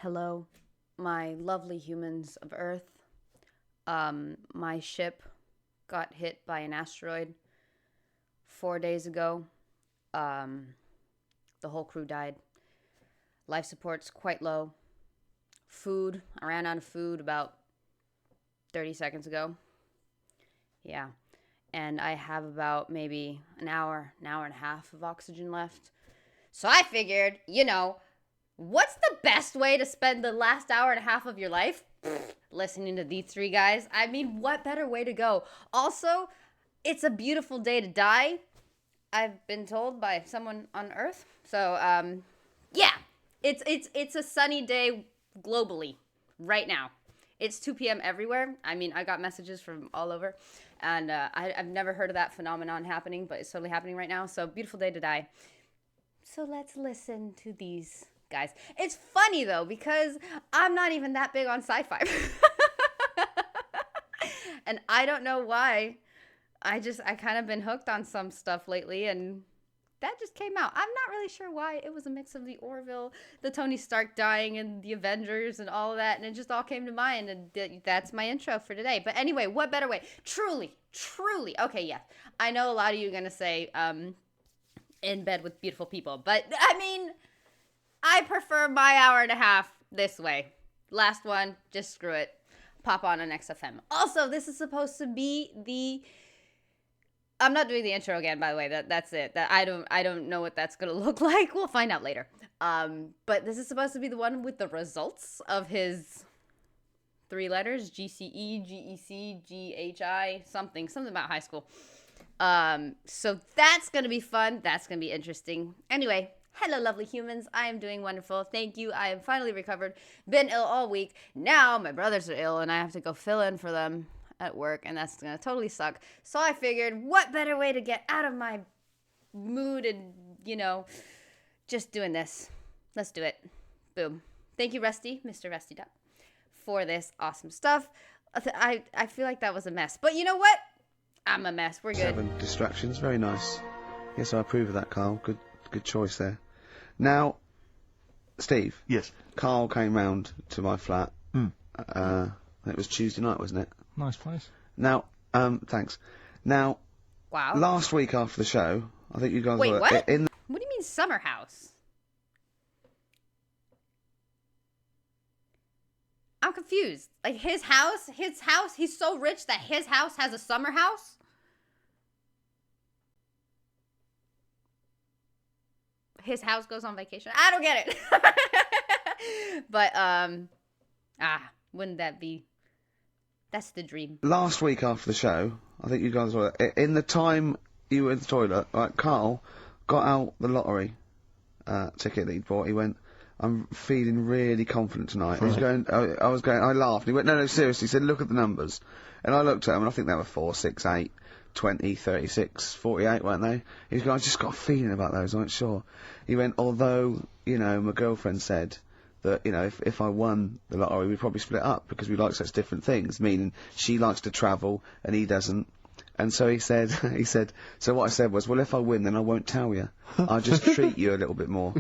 Hello, my lovely humans of Earth. My ship got hit by an asteroid 4 days ago. The whole crew died. Life support's quite low. Food, I ran out of food about 30 seconds ago. Yeah. And I have about maybe an hour and a half of oxygen left. So I figured, what's the best way to spend the last hour and a half of your life? Listening to these three guys. I mean, what better way to go? Also, it's a beautiful day to die, I've been told by someone on Earth. So, yeah, it's a sunny day globally right now. It's 2 p.m. everywhere. I mean, I got messages from all over, and I've never heard of that phenomenon happening, but it's totally happening right now. So, beautiful day to die. So let's listen to these guys. It's funny, though, because I'm not even that big on sci-fi. And I don't know why. I kind of been hooked on some stuff lately, and that just came out. I'm not really sure why. It was a mix of the Orville, the Tony Stark dying, and the Avengers, and all of that, and it just all came to mind, and that's my intro for today. But anyway, what better way? Truly. Okay, yeah. I know a lot of you are going to say, in bed with beautiful people. But, I mean, I prefer my hour and a half this way. Last one, just screw it. Pop on an XFM. Also, this is supposed to be I'm not doing the intro again, by the way. That's it. I don't know what that's going to look like. We'll find out later. But this is supposed to be the one with the results of his 3 letters. GCE, GEC, GHI, something about high school. So that's going to be fun. That's going to be interesting. Anyway, hello, lovely humans. I am doing wonderful. Thank you. I am finally recovered. Been ill all week. Now my brothers are ill, and I have to go fill in for them at work, and that's going to totally suck. So I figured, what better way to get out of my mood and, just doing this. Let's do it. Boom. Thank you, Rusty, Mr. Rusty Duck, for this awesome stuff. I feel like that was a mess. But you know what? I'm a mess. We're good. 7 distractions. Very nice. Yes, I approve of that, Carl. Good choice there. Now, Steve. Yes. Carl came round to my flat. It was Tuesday night, wasn't it? Nice place. Now, thanks. Now, wow. Last week after the show, I think you guys Wait, were what? what do you mean summer house? I'm confused. Like his house, he's so rich that his house has a summer house? His house goes on vacation. I don't get it. But, wouldn't that be... That's the dream. Last week after the show, I think you guys were... In the time you were in the toilet, Carl got out the lottery ticket that he'd bought. He went, I'm feeling really confident tonight. He was going... I laughed. He went, no, seriously. He said, look at the numbers. And I looked at them, and I think they were 4, 6, 8, 20, 36, 48, weren't they? He was going, I just got a feeling about those. I went, sure. He went, although, my girlfriend said that, if I won the lottery, we'd probably split up because we like such different things, meaning she likes to travel and he doesn't. And so he said, so what I said was, well, if I win, then I won't tell you. I'll just treat you a little bit more.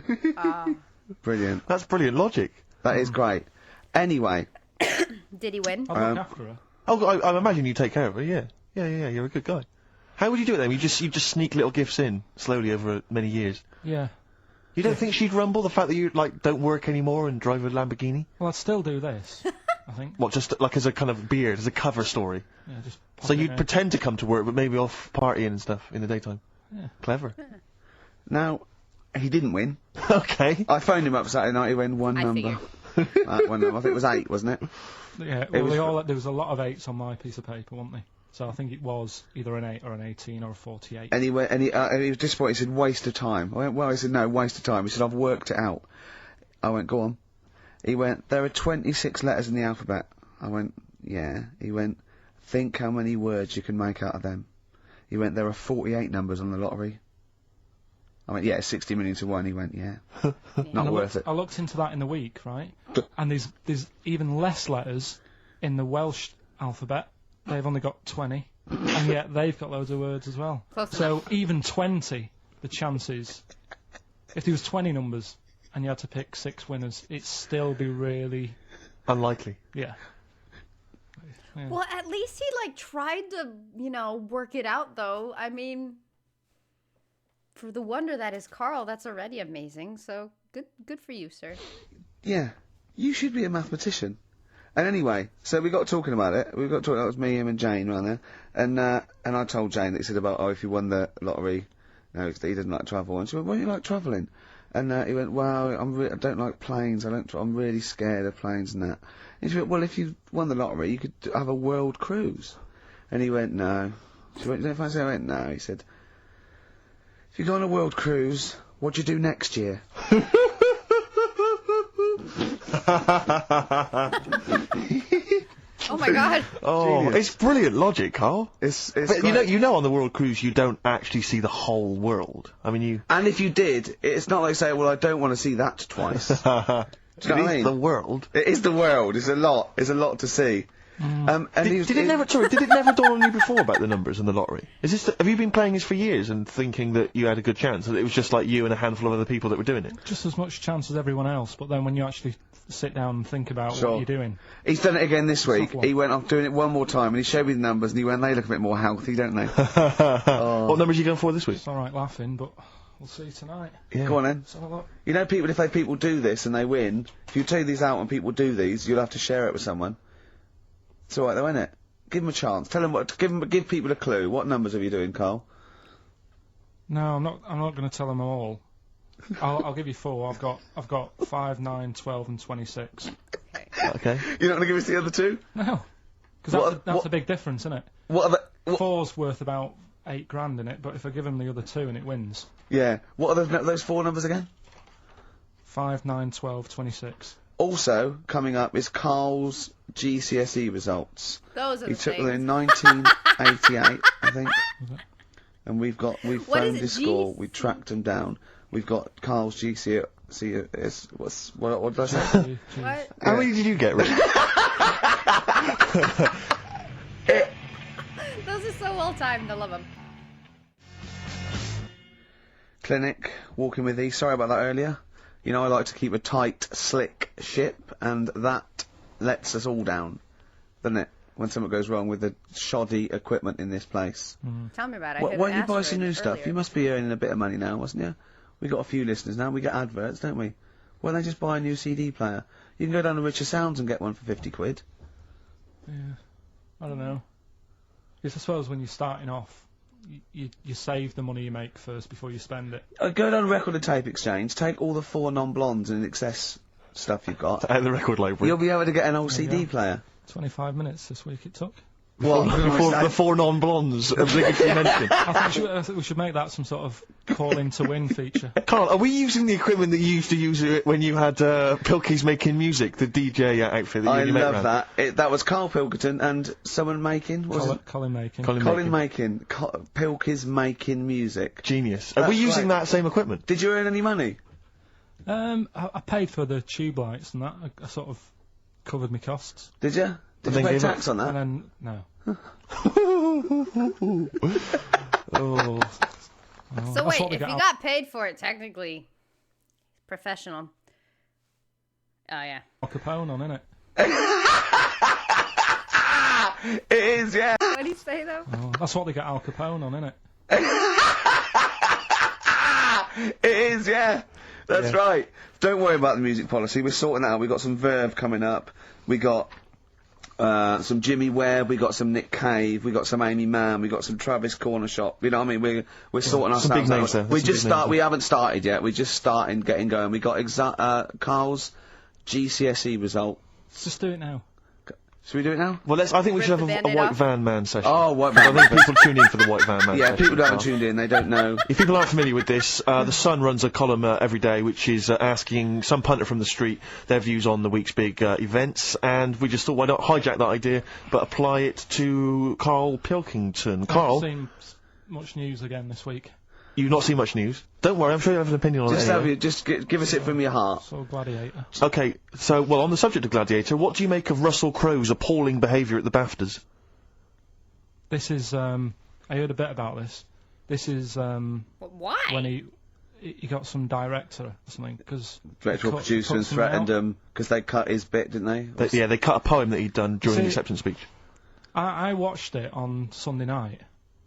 Brilliant. That's brilliant logic. That is great. Anyway. Did he win? I'll look after her. Oh, I imagine you take care of her, yeah. Yeah, you're a good guy. How would you do it then? You just sneak little gifts in, slowly over many years? Yeah. You don't think she'd rumble, the fact that you, don't work anymore and drive a Lamborghini? Well, I'd still do this, I think. What, just, as a kind of beard, as a cover story? Yeah, just pop So it you'd in. pretend to come to work, but maybe off partying and stuff in the daytime? Yeah. Clever. Now, he didn't win. Okay. I phoned him up Saturday night, he went one number. One number. I think it was 8, wasn't it? Yeah, well, there was a lot of 8s on my piece of paper, wasn't there? So I think it was either an 8 or an 18 or a 48. And he went, and he was disappointed. He said, waste of time. I went, well, he said, no, waste of time. He said, I've worked it out. I went, go on. He went, there are 26 letters in the alphabet. I went, yeah. He went, think how many words you can make out of them. He went, there are 48 numbers on the lottery. I went, yeah, 60 million to 1. He went, yeah. Not worth it. I looked into that in the week, right? And there's even less letters in the Welsh alphabet. They've only got 20, and yet they've got loads of words as well. Close so enough. Even 20, the chances, if there was 20 numbers, and you had to pick 6 winners, it'd still be really... Unlikely. Yeah. Well, at least he, like, tried to, work it out, though. I mean, for the wonder that is Carl, that's already amazing. So, good for you, sir. Yeah. You should be a mathematician. And anyway, so we got talking about it. We got talking, that was me, him and Jane around there. And I told Jane that he said about, if you won the lottery, he doesn't like travel. And she went, why don't you like travelling? And he went, well, I don't like planes. I'm really scared of planes and that. And she went, well, if you won the lottery, you could have a world cruise. And he went, no. She went, you don't fancy? I went, no. He said, if you go on a world cruise, what do you do next year? Oh my God! Oh, Genius. it's brilliant logic, Carl. It's But great. you know, on the world cruise, you don't actually see the whole world. I mean, you. And if you did, it's not like saying, well, I don't want to see that twice. Do you know what I mean? The world. It is the world. It's a lot. It's a lot to see. And Did it never dawn on you before about the numbers in the lottery? Have you been playing this for years and thinking that you had a good chance, that it was just like you and a handful of other people that were doing it? Just as much chance as everyone else, but then when you actually sit down and think about Sure. what you're doing. He's done it again this week. Soft one. He went off doing it one more time, and he showed me the numbers, and he went, they look a bit more healthy, don't they? Oh. What numbers are you going for this week? It's alright laughing, but we'll see tonight. Yeah. Go on then. Let's have a look. You know, if people do this and they win, if you take these out and people do these, you'll have to share it with someone. It's alright though, isn't it? Give them a chance. Tell them give people a clue. What numbers are you doing, Carl? No, I'm not going to tell them all. I'll give you 4. I've got 5, 9, 12, and 26. Okay. You're not going to give us the other two? No, because that's a big difference, isn't it? What are the... 4's worth about 8 grand in it, but if I give him the other 2 and it wins. Yeah. What are those 4 numbers again? 5, 9, 12, 26. Also, coming up is Carl's GCSE results. Those are He the took them things. in 1988, I think. And we've What phoned is it, his score, we tracked him down. We've got Carl's GCSE, what did I say? What? How many did you get, Rick? Those are so well timed. I love them. Clinic, walking with thee. Sorry about that earlier. You know, I like to keep a tight, slick ship, and that lets us all down, doesn't it? When something goes wrong with the shoddy equipment in this place. Tell me about it. Why don't you buy some new stuff? You must be earning a bit of money now, wasn't you? We got a few listeners now. We get adverts, don't we? Why don't they just buy a new CD player? You can go down to Richer Sounds and get one for 50 quid. Yeah, I don't know. Because I suppose when you're starting off, you save the money you make first before you spend it. Go down to Record and Tape Exchange, take all the 4 non-blondes and excess stuff you've got. Out of the record library. You'll be able to get an old There you CD go. player. 25 minutes this week it took. What? Before the 4 non-blondes obligatory mention. I think we should make that some sort of call in to win feature. Carl, are we using the equipment that you used to use when you had Pilkey's Making Music, the DJ outfit that I you met love around? that. That was Carl Pilkington and someone making, was it? Colin Makin. Colin Makin. Pilkey's Making Music. Genius. Are we That's using right. that same equipment? Did you earn any money? I paid for the tube lights and that. I sort of covered my costs. Did you? Did then you pay gave tax on that? And then, no. Oh. So That's wait, what we if you got got paid for it, technically, professional. Oh yeah. Al Capone on, innit? It is, yeah. What do you say though? Oh, that's what they got Al Capone on, innit? It is, yeah. That's Yeah. right. Don't worry about the music policy. We're sorting that out. We got some Verve coming up. We got some Jimmy Webb. We got some Nick Cave. We got some Amy Mann. We got some Travis Corner Shop. You know what I mean? We're sorting some big ourselves names there. out. There's some big names We haven't started yet. We're just starting, getting going. We got Carl's GCSE result. Let's just do it now. Should we do it now? Well, I think we Rip should the have a Band-Aid White off? Van Man session. Oh, what? I think people tune in for the White Van Man Yeah, session. people who haven't Carl. tuned in, they don't know. If people aren't familiar with this, The Sun runs a column every day which is asking some punter from the street their views on the week's big events, and we just thought, why not hijack that idea, but apply it to Carl Pilkington. I Carl, haven't seen much news again this week. you've not seen much news. Don't worry, I'm sure you have an opinion on Just it anyway. give us it from your heart. So Gladiator. Okay, so, well, on the subject of Gladiator, what do you make of Russell Crowe's appalling behaviour at the BAFTAs? This is, I heard a bit about this. This is, Why? when he got some director or something, because... Director or producer and threatened them, because they cut his bit, didn't they? Yeah, they cut a poem that he'd done during the acceptance speech. I watched it on Sunday night.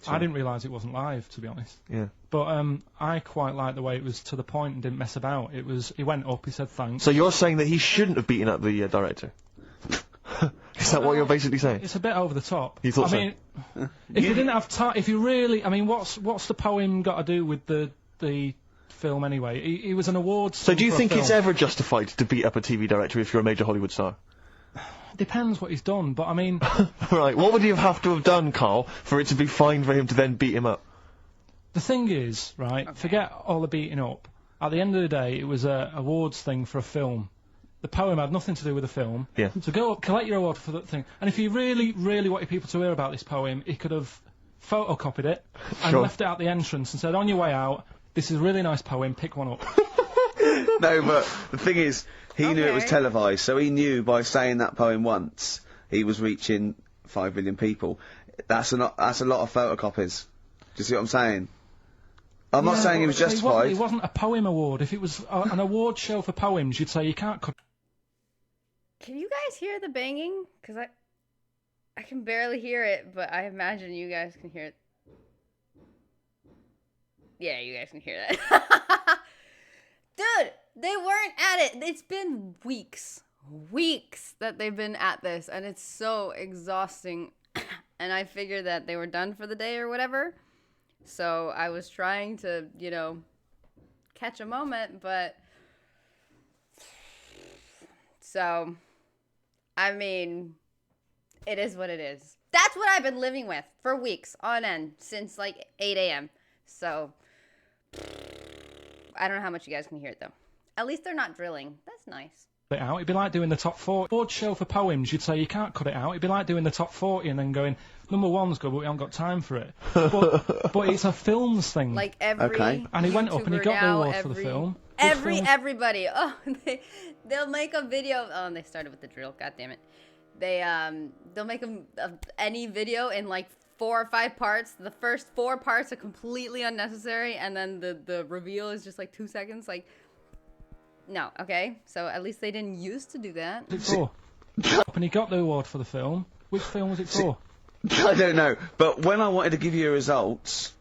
Sure. I didn't realise it wasn't live, to be honest. Yeah. But I quite liked the way it was to the point and didn't mess about. He went up, he said thanks. So you're saying that he shouldn't have beaten up the director? Is that what you're basically saying? It's a bit over the top. You thought I mean, if you didn't have time, if you really, I mean, what's the poem got to do with the film anyway? He was an awards. So do you think it's ever justified to beat up a TV director if you're a major Hollywood star? Depends what he's done, but I mean... Right, what would he have to have done, Carl, for it to be fine for him to then beat him up? The thing is, right, forget all the beating up. At the end of the day, it was a awards thing for a film. The poem had nothing to do with the film. Yeah. So go up, collect your award for that thing. And if he really, really wanted people to hear about this poem, he could have photocopied it and left it at the entrance and said, on your way out, this is a really nice poem, pick one up. No, but the thing is, he knew it was televised, so he knew by saying that poem once, he was reaching 5 million people. That's a lot of photocopies. Do you see what I'm saying? I'm not saying he was justified. It wasn't a poem award. If it was an award show for poems, you'd say you can't cut... Can you guys hear the banging? Because I can barely hear it, but I imagine you guys can hear it. Yeah, you guys can hear that. Dude, they weren't at it. It's been weeks that they've been at this, and it's so exhausting. And I figured that they were done for the day or whatever. So I was trying to, you know, catch a moment, but... So, I mean, it is what it is. That's what I've been living with for weeks on end, since like 8 a.m. So, I don't know how much you guys can hear it, though. At least they're not drilling. That's nice. It out. It'd be like doing the top 40. Award show for poems, you'd say you can't cut it out. It'd be like doing the top 40 and then going, number one's good, but we haven't got time for it. But it's a films thing. Like every And he went up and he got the award for the film. Everybody. Oh, they'll make a video. Oh, and they started with the drill. God damn it. They'll make any video in like 4 or 5 parts. The first 4 parts are completely unnecessary, and then the reveal is just like 2 seconds. Like, no, okay. So at least they didn't used to do that. What's it for? And he got the award for the film. Which film was it for? I don't know, but when I wanted to give you results,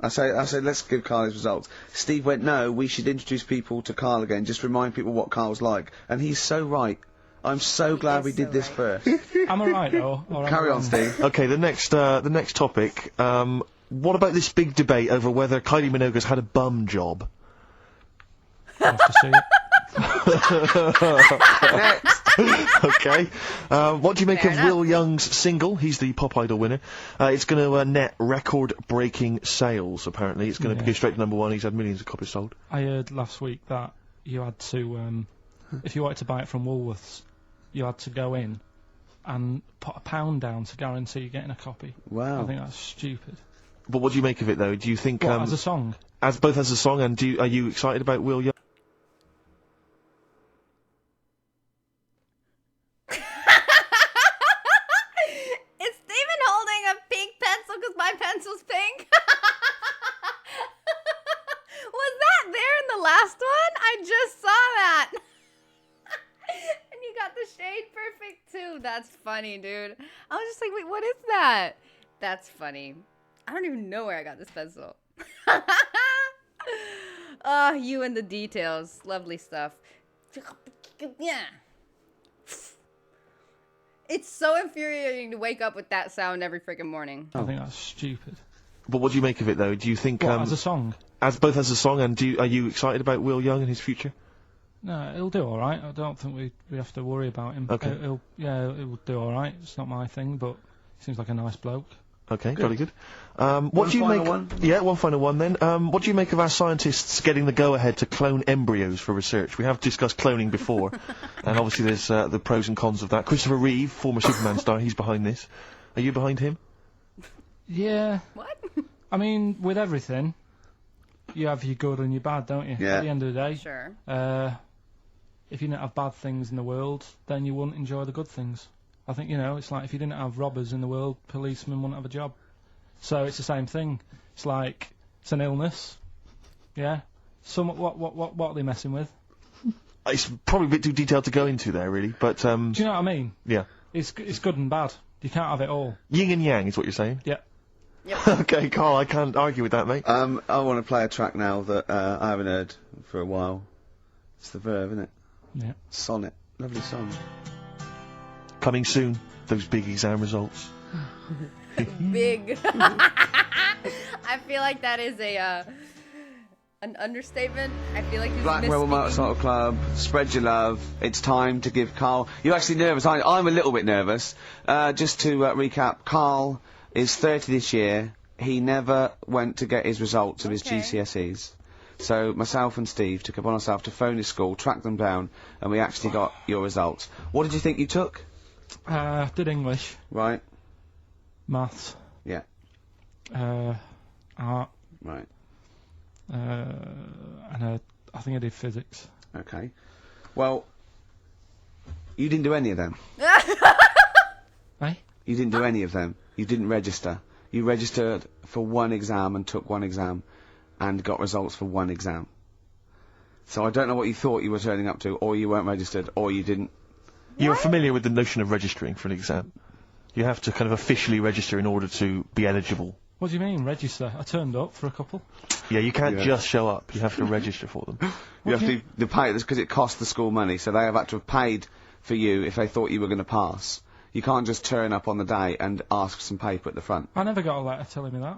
I said let's give Carl his results. Steve went, no, we should introduce people to Carl again, just remind people what Carl's like, and he's so right. I'm so glad we did this first. Am I right though? Carry on, Steve. Okay, the next topic. What about this big debate over whether Kylie Minogue's had a bum job? I'll have to see it. Next. Okay. What do you make of Will Young's single? He's the Pop Idol winner. It's going to net record-breaking sales, apparently. It's going to go straight to #1. He's had millions of copies sold. I heard last week that you had to, if you wanted to buy it from Woolworths, you had to go in and put £1 down to guarantee getting a copy. Wow. I think that's stupid. But what do you make of it, though? Do you think... as a song? Both as a song, and are you excited about Will Young? Pencil's pink. Was that there in the last one? I just saw that. And you got the shade perfect too. That's funny, dude. I was just like, wait, what is that? That's funny. I don't even know where I got this pencil. Oh, you and the details. Lovely stuff. Yeah. It's so infuriating to wake up with that sound every freaking morning. I think that's stupid. But what do you make of it, though? Do you think... as a song? Both as a song, and are you excited about Will Young and his future? No, he'll do alright. I don't think we have to worry about him. Okay. He'll do alright. It's not my thing, but he seems like a nice bloke. Okay, jolly good. What do you make... One? Yeah, one final one then. What do you make of our scientists getting the go-ahead to clone embryos for research? We have discussed cloning before, and obviously there's the pros and cons of that. Christopher Reeve, former Superman star, he's behind this. Are you behind him? Yeah. What? I mean, with everything, you have your good and your bad, don't you? Yeah. At the end of the day. Sure. If you didn't have bad things in the world, then you wouldn't enjoy the good things. I think, it's like if you didn't have robbers in the world, policemen wouldn't have a job. So it's the same thing. It's like, it's an illness, yeah? What are they messing with? It's probably a bit too detailed to go into there, really, but, Do you know what I mean? Yeah. It's good and bad. You can't have it all. Yin and yang is what you're saying? Yeah. Yep. Okay, Carl, I can't argue with that, mate. I want to play a track now that I haven't heard for a while. It's The Verve, isn't it? Yeah. Sonnet. Lovely song. Coming soon, those big exam results. Big. I feel like that is an understatement. I feel like he's Black Rebel misspeaking. Motorcycle Club, spread your love. It's time to give Carl... You're actually nervous. I'm a little bit nervous. Just to recap, Carl is 30 this year. He never went to get his results of his GCSEs. So myself and Steve took upon ourselves to phone his school, track them down, and we actually got your results. What did you think you took? Did English. Right. Maths. Yeah. Art. Right. And I think I did physics. Okay. Well, you didn't do any of them. Eh? You didn't do any of them. You didn't register. You registered for one exam and took one exam and got results for one exam. So I don't know what you thought you were turning up to, or you weren't registered, or you didn't. You're familiar with the notion of registering for an exam. You have to kind of officially register in order to be eligible. What do you mean, register? I turned up for a couple. Yeah, you can't just show up. You have to register for them. You have to pay this because it costs the school money, so they have had to have paid for you if they thought you were going to pass. You can't just turn up on the day and ask for some paper at the front. I never got a letter telling me that.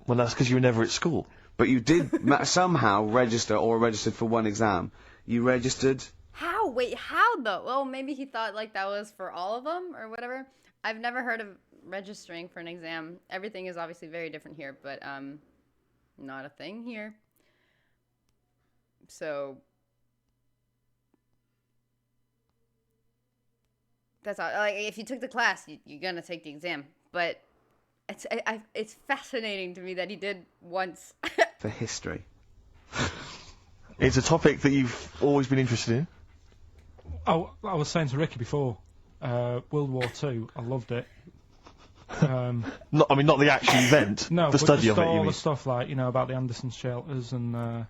Well, that's because you were never at school. But you did somehow register or registered for one exam. You registered... How? Wait, how though? Well, maybe he thought like that was for all of them or whatever. I've never heard of registering for an exam. Everything is obviously very different here, but not a thing here. So that's all. Like, if you took the class, you're gonna take the exam. But it's fascinating to me that he did once. For history. It's a topic that you've always been interested in. Oh, I was saying to Ricky before, World War II, I loved it. Not the actual event. No, the study of it. all You the mean? stuff like about the Anderson shelters and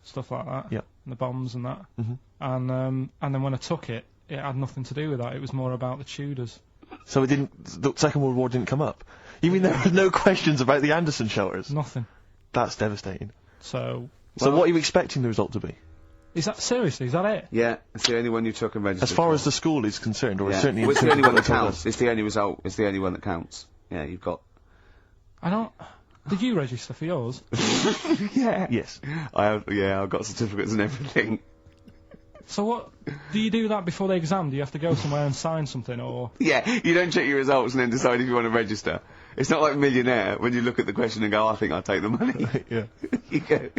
stuff like that. Yeah. And the bombs and that. Mm-hmm. And then when I took it, it had nothing to do with that. It was more about the Tudors. So it didn't. The Second World War didn't come up. You mean there were no questions about the Anderson shelters? Nothing. That's devastating. So what are you expecting the result to be? Is that seriously? Is that it? Yeah, it's the only one you took and registered. As far for. as the school is concerned, or Yeah. certainly Well, in it's the only one that terms of counts. It's the only result. It's the only one that counts. Yeah, you've got... I don't... Did you register for yours? Yeah. Yes. I've got certificates and everything. So what... Do you do that before the exam? Do you have to go somewhere and sign something, or...? Yeah, you don't check your results and then decide if you want to register. It's not like Millionaire, when you look at the question and go, I think I'll take the money. Yeah. You go...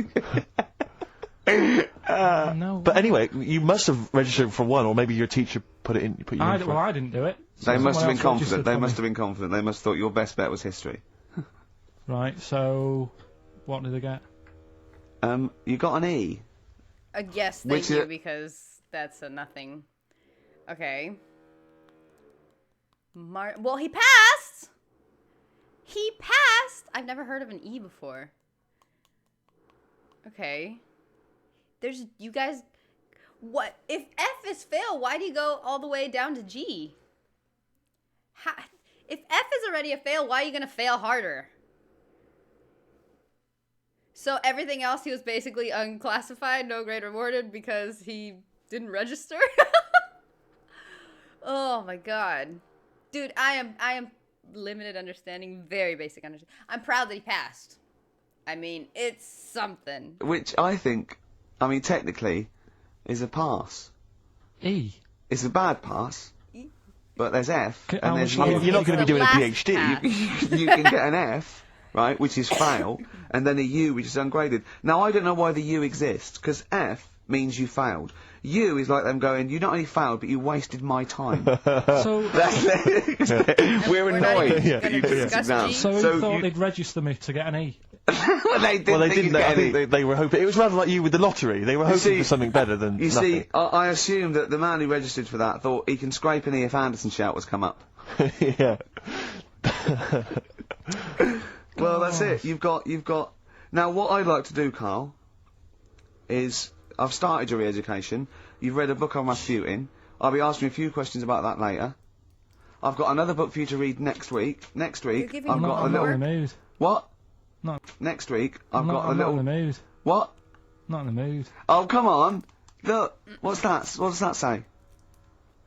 No. But anyway, you must have registered for one, or maybe your teacher put you in for it. Well, I didn't do it. They must have been someone else confident. registered They for must me. have been confident. They must have thought your best bet was history. Right, so... What did I get? You got an E. Yes, Which thank you, is- because that's a nothing. Okay. Well, he passed! He passed! I've never heard of an E before. Okay. You guys... What? If F is fail, why do you go all the way down to G? If F is already a fail, why are you gonna fail harder? So everything else he was basically unclassified, no grade rewarded because he didn't register? Oh my god. Dude, I am limited understanding, very basic understanding. I'm proud that he passed. I mean, it's something. Which I think, technically, is a pass. E. It's a bad pass. But there's F, How and there's much U. You're not going to be doing a last PhD. pass. You can get an F, right, which is fail, and then a U, which is ungraded. Now, I don't know why the U exists, because F means you failed. U is like them going, you not only failed, but you wasted my time. So... We're We're not annoyed even that you gonna took this discuss exam. G. So he So thought you- they'd register me to get an E. Well, they didn't. Well, they think didn't. you'd I get think any. they were hoping. It was rather like you with the lottery. They were hoping see- for something better than You nothing. see, I assume that the man who registered for that thought he can scrape an E if Anderson shout come up. Yeah. Well, that's it. You've got. Now, what I'd like to do, Carl, is I've started your re-education. You've read a book on Rasputin. I'll be asking you a few questions about that later. I've got another book for you to read next week. Next week, I've got a little... I'm not in the mood. What? No. Next week, I've got a I'm little... not in the mood. What? Not in the mood. Oh, come on. Look, what's that? What does that say?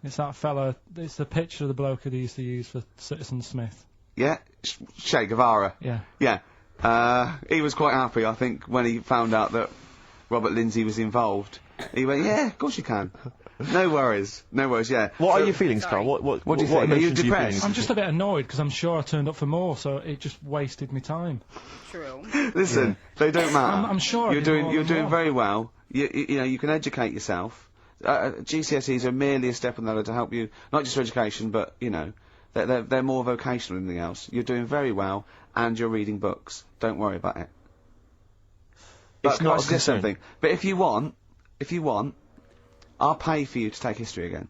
It's that fella, it's the picture of the bloke that he used to use for Citizen Smith. Yeah? Che Guevara. Yeah. Yeah. He was quite happy, I think, when he found out that Robert Lindsay was involved. He went, yeah, of course you can. No worries, yeah. What are your feelings, Carl? What do you think? Are you emotions depressed? I'm just a bit annoyed because I'm sure I turned up for more, so it just wasted me time. True. Listen, they don't matter. I'm sure you're doing very well. You know, you can educate yourself. GCSEs are merely a step on the ladder to help you, not just for education, but, you know, they're more vocational than anything else. You're doing very well, and you're reading books. Don't worry about it. It's not a concern. Something. But if you want, I'll pay for you to take history again.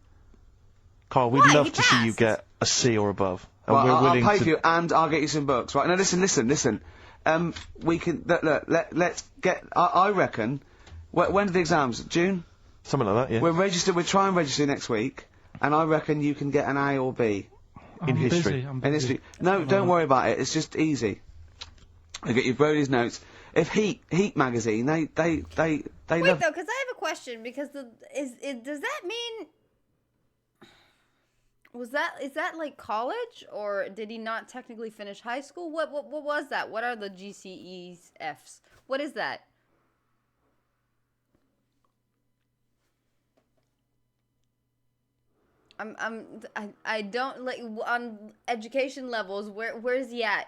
Carl, we'd love to see you get a C or above. And well, we're willing I'll pay to... for you, and I'll get you some books. Right, now listen. We can, let's get, I reckon, when are the exams? June? Something like that, yeah. We'll try and register next week, and I reckon you can get an A or B. In history. I'm busy. In history. No, don't worry about it, it's just easy. I'll get you Brody's notes. If Heat magazine, they Wait, love... though, because I have a question, because does that mean... is that like college, or did he not technically finish high school? What was that? What are the GCEs Fs? What is that? I don't like on education levels. Where's he at?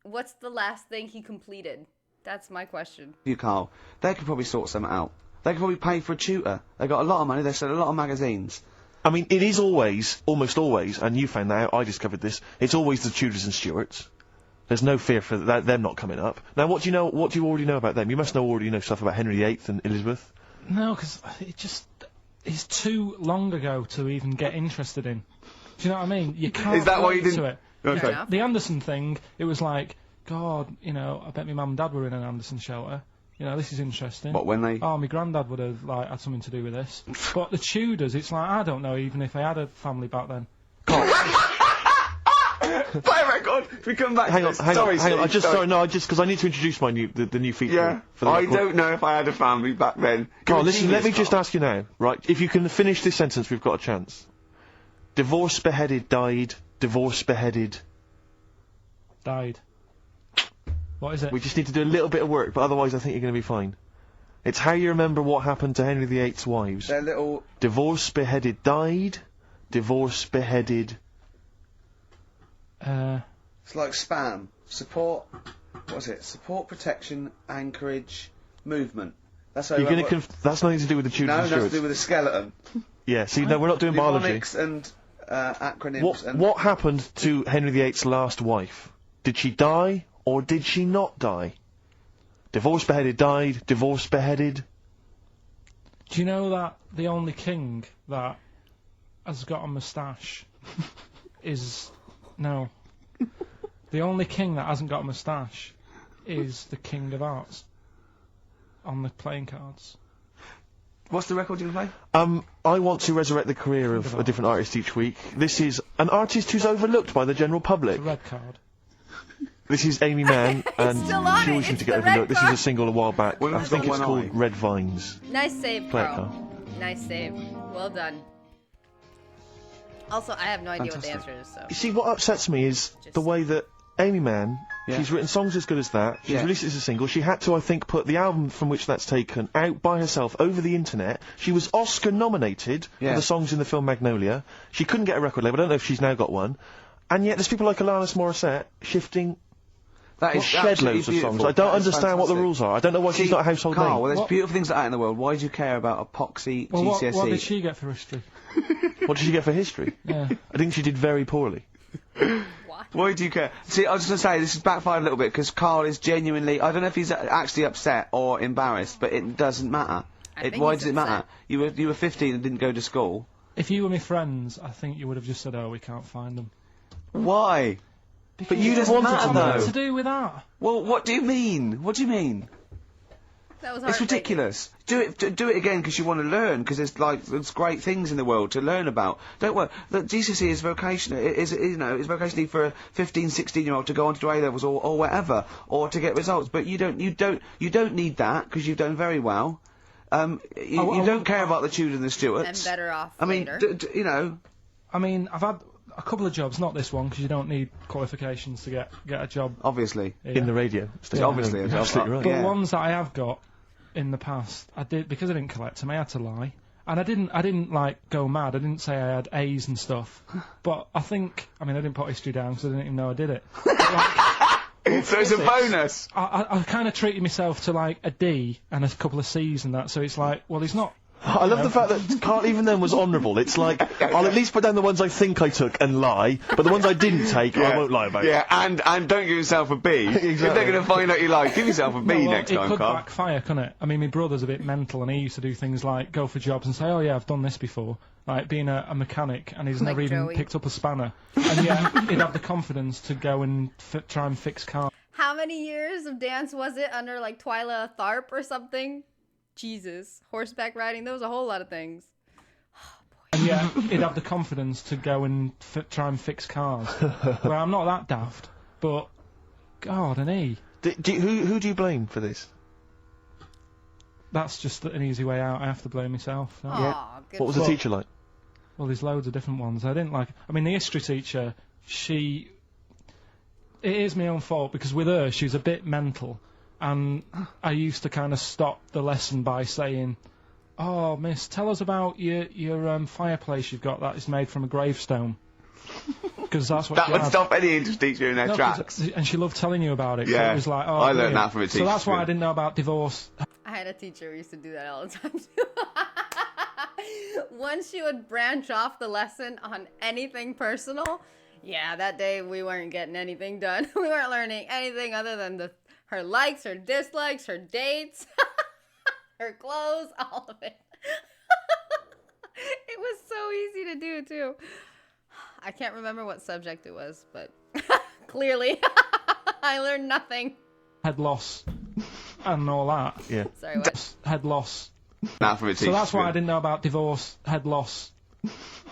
What's the last thing he completed? That's my question. You, Carl. They could probably sort something out. They could probably pay for a tutor. They got a lot of money. They sell a lot of magazines. I mean, it is always, almost always, and you found that out, I discovered this, it's always the Tudors and Stuarts. There's no fear for them not coming up. Now, what do you already know about them? You must already know stuff about Henry VIII and Elizabeth. No, because it's too long ago to even get interested in. Do you know what I mean? You can't. Is that why you relate didn't? to it. Okay. The Anderson thing, it was like, God, you know, I bet my mum and dad were in an Anderson shelter. You know, this is interesting. What, when they... Oh, my granddad would have, like, had something to do with this. But the Tudors, it's like, I don't know even if they had a family back then. Play a record! We come back Hang on, hang on. Just because I need to introduce the new feature. Yeah, for the I record. don't know if I had a family back then. Carl, listen, let me just ask you now, right? If you can finish this sentence, we've got a chance. Divorced, beheaded, died. Divorced, beheaded. Died. What is it? We just need to do a little bit of work, but otherwise I think you're going to be fine. It's how you remember what happened to Henry VIII's wives. They're little... Divorced, beheaded, died. Divorced, beheaded... It's like spam. Support... What's it? Support, protection, anchorage, movement. That's how You're going to that's nothing to do with the Tudors and Stuarts. No, nothing to do with the skeleton. Yeah, see, no, we're not doing biology. Mnemonics and acronyms What happened to Henry VIII's last wife? Did she die, or did she not die? Divorced, beheaded, died. Divorced, beheaded. Do you know that the only king that has got a moustache is... No. The only king that hasn't got a moustache is the King of Hearts on the playing cards. What's the record you're going to play? I want to resurrect the career of a different artist each week. This is an artist who's overlooked by the general public. It's a red card. This is Amy Mann, and she always seems to get overlooked. This is a single a while back. Well, I think it's called Red Vines. Nice save, Play it, Carl. Nice save. Well done. Also, I have no idea what the answer is, so... You see, what upsets me is the way that Amy Mann, she's written songs as good as that, she's released it as a single, she had to, I think, put the album from which that's taken out by herself over the internet. She was Oscar-nominated for the songs in the film Magnolia. She couldn't get a record label, I don't know if she's now got one. And yet there's people like Alanis Morissette shifting... That is shed loads of songs. I don't understand what the rules are. I don't know why she's not a household name. Well, there's beautiful things like that in the world. Why do you care about epoxy GCSE? What did she get for history? What did she get for history? Yeah. I think she did very poorly. What? Why do you care? See, I was going to say, this has backfired a little bit, because Carl is genuinely... I don't know if he's actually upset or embarrassed, but it doesn't matter. Why does it matter? You were 15 and didn't go to school. If you were my friends, I think you would have just said, oh, we can't find them. Why? Because but you just want it to though. know. To do with that? Well, what do you mean? What do you mean? That was It's heartbreaking. ridiculous. Do it again because you want to learn, because there's great things in the world to learn about. Don't worry. The GCSE is vocational. It's vocationally for a 15, 16-year-old to go on to do A-levels or whatever, or to get results. But you don't need that because you've done very well. You don't care about the Tudors and the Stuarts. And better off I mean, later. I mean, I've had a couple of jobs, not this one, because you don't need qualifications to get a job. Obviously. In the radio station. Obviously. You're absolutely right. But Yeah. ones that I have got in the past, I did, because I didn't collect them, I had to lie. And I didn't like go mad. I didn't say I had A's and stuff. But I didn't put history down because I didn't even know I did it. But, like, So it's a bonus. I kind of treated myself to like a D and a couple of C's and that, so it's like, well, he's not. I love the fact that Carl even then was honourable. It's like, I'll at least put down the ones I think I took and lie, but the ones I didn't take, I won't lie about. Yeah, and don't give yourself a B. Exactly. If they're going to find out you lie, give yourself a B next time, It could Carl. backfire, couldn't it? I mean, my brother's a bit mental, and he used to do things like go for jobs and say, "Oh yeah, I've done this before," like being a mechanic, and he's Like never even Joey. picked up a spanner, and yet he'd have the confidence to go and try and fix cars. How many years of dance was it under like Twyla Tharp or something? Jesus. Horseback riding. There was a whole lot of things. And yet he'd have the confidence to go and try and fix cars. Well, I'm not that daft, but God, an E. Who do you blame for this? That's just an easy way out. I have to blame myself. don't I? Aw, good What was the job. teacher like? Well, there's loads of different ones. I didn't like. I mean, the history teacher, it is my own fault because with her, she was a bit mental, and I used to kind of stop the lesson by saying, "Oh, miss, tell us about your fireplace you've got that is made from a gravestone." Because that's what That she would had. stop any English teacher in their No, 'cause- tracks. and she loved telling you about it. 'cause Yeah, it was like, oh, I learned brilliant. that from a So teacher, that's why yeah. I didn't know about divorce. I had a teacher who used to do that all the time too. Once she would branch off the lesson on anything personal, yeah, that day we weren't getting anything done. We weren't learning anything other than her likes, her dislikes, her dates, her clothes, all of it. It was so easy to do too. I can't remember what subject it was, but clearly I learned nothing. Head loss and all that. Yeah. Sorry, what? Head loss. That from a teacher. So that's why I didn't know about divorce, head loss,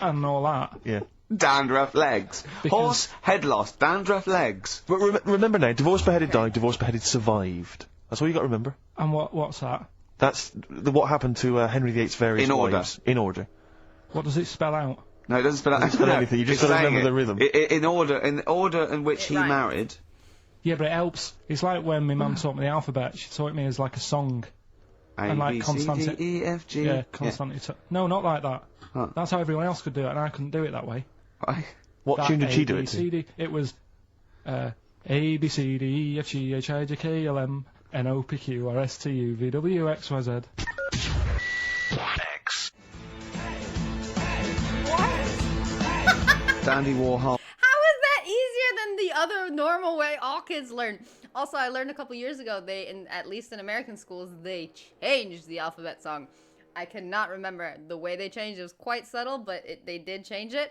and all that. Yeah. Dandruff legs. Because- Horse, head loss, dandruff legs. But remember now, divorce beheaded died, divorce beheaded survived. That's all you got to remember. And what's that? That's what happened to Henry VIII's various In order. wives. In order. What does it spell out? No, it doesn't spell out Doesn't spell anything, you just it's gotta saying remember the rhythm. In order in which It he rhymes. married. Yeah, but it helps. It's like when my mum taught me the alphabet. She taught me as like a song. A, And like B, C, consonant- D, E, F, G. Yeah, constant. No, not like that. Huh. That's how everyone else could do it, and I couldn't do it that way. Right. What That tune did she do A, it B, to? C, D. It was A, B, C, D, E, F, G, H, I, J, K, L, M, N, O, P, Q, R, S, T, U, V, W, X, Y, Z. Dandy Warhol. How is that easier than the other normal way all kids learn? Also, I learned a couple years ago, at least in American schools, they changed the alphabet song. I cannot remember the way they changed. It was quite subtle, but they did change it.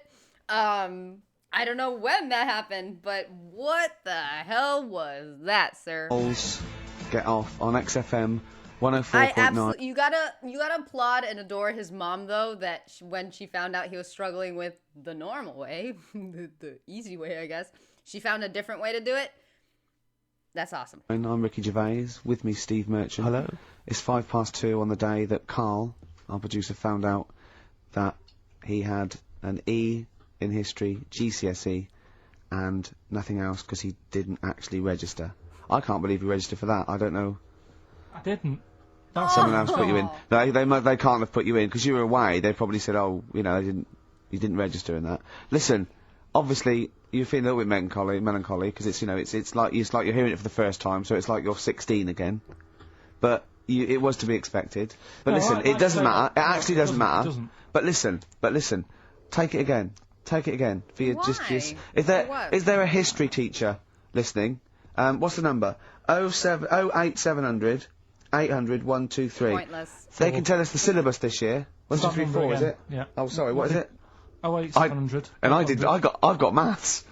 I don't know when that happened, but what the hell was that, sir? Get off on XFM I 104.9. absolutely, you gotta applaud and adore his mom though, that when she found out he was struggling with the normal way, the easy way, I guess, she found a different way to do it. That's awesome. I'm Ricky Gervais. With me, Steve Merchant. Hello. It's 2:05 on the day that Carl, our producer, found out that he had an E in history, GCSE, and nothing else because he didn't actually register. I can't believe he registered for that. I don't know. I didn't. That's Someone else put you in. Oh. They can't have put you in because you were away. They probably said, oh, you you didn't register in that. Listen, obviously you're feeling a little bit melancholy because it's it's like you're hearing it for the first time, so it's like you're 16 again. But it was to be expected. But No, listen, I- it doesn't I- matter. It actually doesn't it matter. doesn't. But listen. Take it again. Take it again. For your, just Why? is For what? there a history teacher listening? What's the number? 08700 800 123. Pointless. They can tell us the syllabus this year. 1, 2, Start 3, number 4, is again. it? Yeah. Oh, sorry, what is it? 08700. And I've got maths.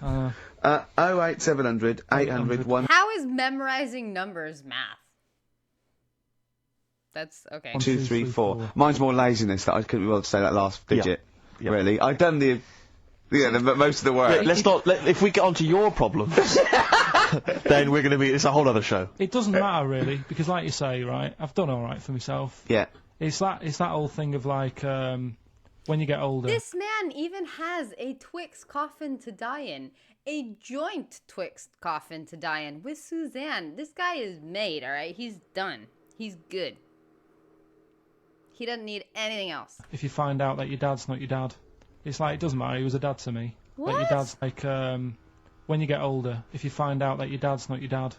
08700 800 1. How is memorizing numbers math? That's okay. 1, 2, 3, 4. Mine's more laziness that I couldn't be able to say that last digit. Yep. Really, I've done most of the work. Yeah, let's not. If we get onto your problems, then we're going to be. It's a whole other show. It doesn't matter really, because like you say, right, I've done all right for myself. Yeah. It's that old thing of like when you get older. This man even has a Twix coffin to die in. A joint Twix coffin to die in with Suzanne. This guy is made, alright? He's done. He's good. He doesn't need anything else. If you find out that your dad's not your dad, it's like, it doesn't matter, he was a dad to me. What? Like your dad's like, when you get older, if you find out that your dad's not your dad,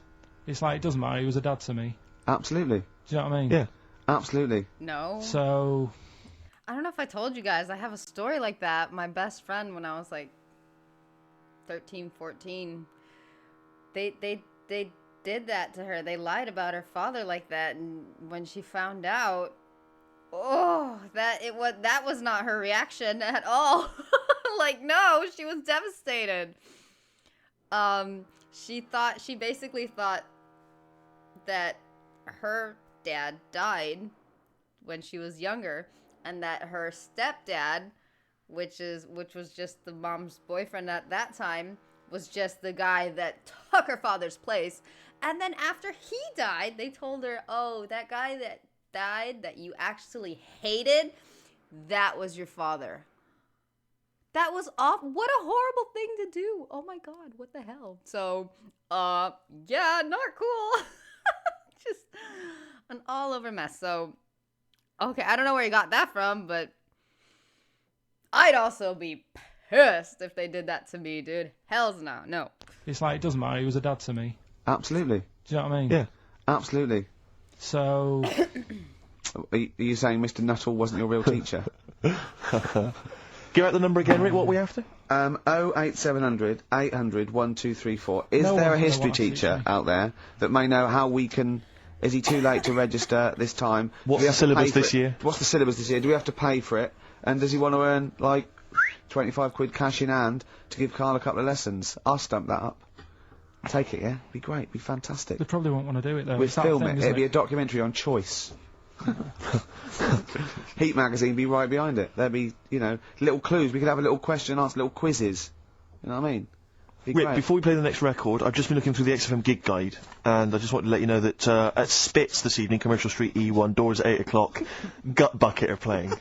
it's like, it doesn't matter, he was a dad to me. Absolutely. Do you know what I mean? Yeah. Absolutely. No. So... I don't know if I told you guys, I have a story like that. My best friend, when I was like 13, 14, they did that to her. They lied about her father like that, and when she found out, that was not her reaction at all. Like, no, she was devastated. She basically thought that her dad died when she was younger, and that her stepdad, which was just the mom's boyfriend at that time, was just the guy that took her father's place. And then after he died, they told her, oh, that guy that died that you actually hated, that was your father. That was awful. What a horrible thing to do. Oh my God, what the hell? So, yeah, not cool. Just an all over mess. So, okay, I don't know where you got that from, but I'd also be pissed if they did that to me, dude. Hell's no. It's like, it doesn't matter, he was a dad to me. Absolutely. Do you know what I mean? Yeah. Absolutely. So... Are you saying Mr. Nuttall wasn't your real teacher? Give out the number again, Rick, what we have to? 08700 800 1234. Is No there a one's gonna history wanna teach teacher me. out there that may know how we can... Is he too late to register this time? What's Do we the have to pay syllabus for this it? year? What's the syllabus this year? Do we have to pay for it? And does he want to earn, like, 25 quid cash in hand to give Carl a couple of lessons? I'll stump that up. Take it, yeah? Be great, be fantastic. They probably won't want to do it though. We'd It's that film thing, it. isn't It'd be a documentary on choice. Heat magazine be right behind it. There'd be, little clues. We could have a little question and answer, little quizzes. You know what I mean? Be Rick, great. before we play the next record, I've just been looking through the XFM gig guide, and I just wanted to let you know that at Spitz this evening, Commercial Street E1, doors at 8 o'clock, Gut Bucket are playing.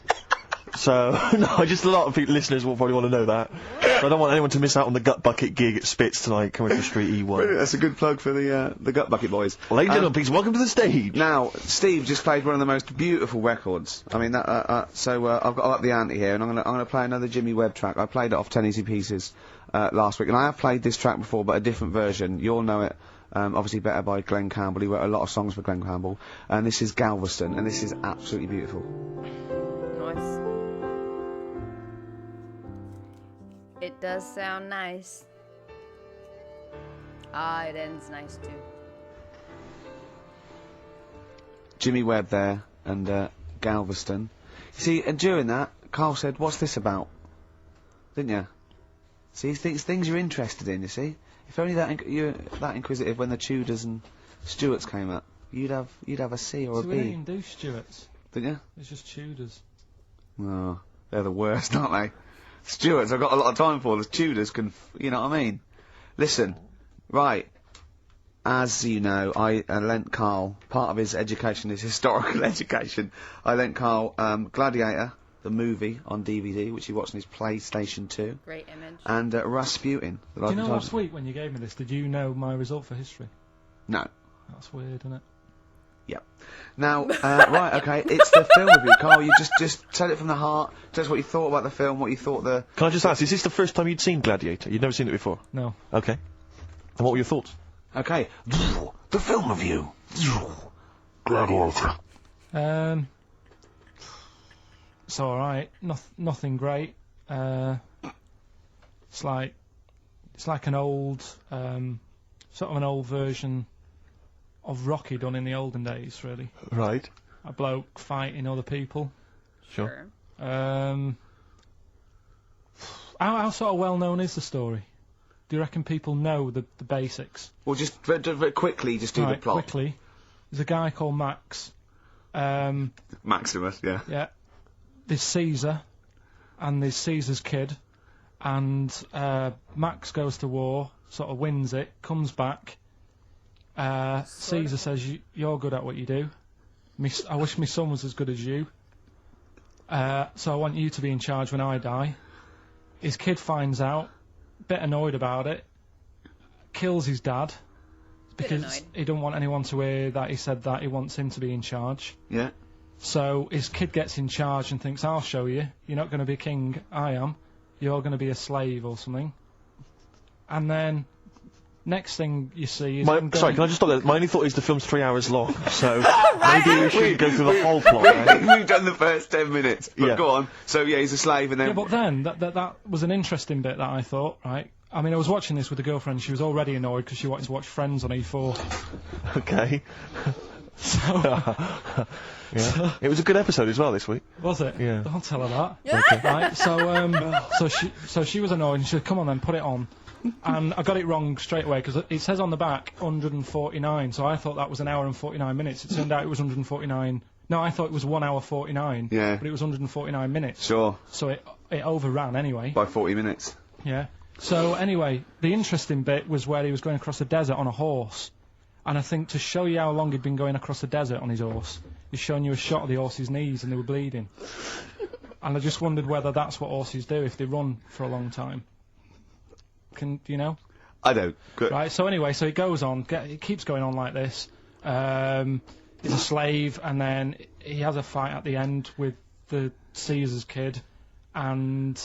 So, no, just a lot of listeners will probably want to know that. So I don't want anyone to miss out on the Gut Bucket gig at Spitz tonight, Commercial Street E1. Brilliant, that's a good plug for the Gut Bucket boys. Ladies and gentlemen, please welcome to the stage. Now, Steve just played one of the most beautiful records. I mean, so I've got to up the ante here, and I'm gonna play another Jimmy Webb track. I played it off 10 Easy Pieces last week, and I have played this track before, but a different version. You'll know it. Obviously better by Glenn Campbell. He wrote a lot of songs for Glenn Campbell, and this is Galveston, and this is absolutely beautiful. Nice. It does sound nice. It ends nice too. Jimmy Webb there, and Galveston. You see, and during that, Carl said, "What's this about?" Didn't you? See, things you're interested in. You see, if only you're that inquisitive when the Tudors and Stuarts came up, you'd have a C or a So B. we didn't do Stuarts. Didn't you? It's just Tudors. Oh, they're the worst, aren't they? Stuarts, I've got a lot of time for. The Tudors can, you know what I mean? Listen, right. As you know, I lent Carl, part of his education is historical education. I lent Carl Gladiator, the movie, on DVD, which he watched on his PlayStation 2. Great image. And Rasputin. Do you know last week when you gave me this, did you know my result for history? No. That's weird, isn't it? Yep. Now, right, okay, it's the film review. Carl, you just tell it from the heart. Tell us what you thought about the film, what you thought Can I just ask, is this the first time you'd seen Gladiator? You'd never seen it before? No. Okay. And what were your thoughts? Okay. The film review. Gladiator. It's alright. Nothing great. It's like an old, sort of an old version of Rocky done in the olden days, really. Right. A bloke fighting other people. Sure. How sort of well known is the story? Do you reckon people know the basics? Well, just very quickly, just do the plot. Quickly. There's a guy called Max, Maximus, yeah. Yeah. There's Caesar, and there's Caesar's kid, and Max goes to war, sort of wins it, comes back. Caesar says, "You're good at what you do. I wish my son was as good as you. So I want you to be in charge when I die." His kid finds out, bit annoyed about it, kills his dad because he don't want anyone to hear that he said that he wants him to be in charge. Yeah. So his kid gets in charge and thinks, "I'll show you. You're not going to be king. I am. You're going to be a slave or something." And then next thing you see is... Sorry, can I just stop there? My only thought is the film's 3 hours long, so maybe we should go through the whole plot. Right? We've done the first 10 minutes, but go on. So, yeah, he's a slave and then... Yeah, but then, that was an interesting bit that I thought, right? I mean, I was watching this with a girlfriend, she was already annoyed because she wanted to watch Friends on E4. Okay. So... Yeah. It was a good episode as well this week. Was it? Yeah. Don't tell her that. Yeah. Okay. Right, so she was annoyed and she said, "Come on then, put it on." And I got it wrong straight away because it says on the back 149, so I thought that was an hour and 49 minutes. It turned out it was 149. No, I thought it was 1 hour 49. Yeah. But it was 149 minutes. Sure. So it overran anyway. By 40 minutes. Yeah. So anyway, the interesting bit was where he was going across the desert on a horse. And I think to show you how long he'd been going across the desert on his horse, he's showing you a shot of the horse's knees and they were bleeding. And I just wondered whether that's what horses do if they run for a long time. Do you know? I don't. Good. Right, so anyway, so it goes on, it keeps going on like this. He's a slave, and then he has a fight at the end with the Caesar's kid, and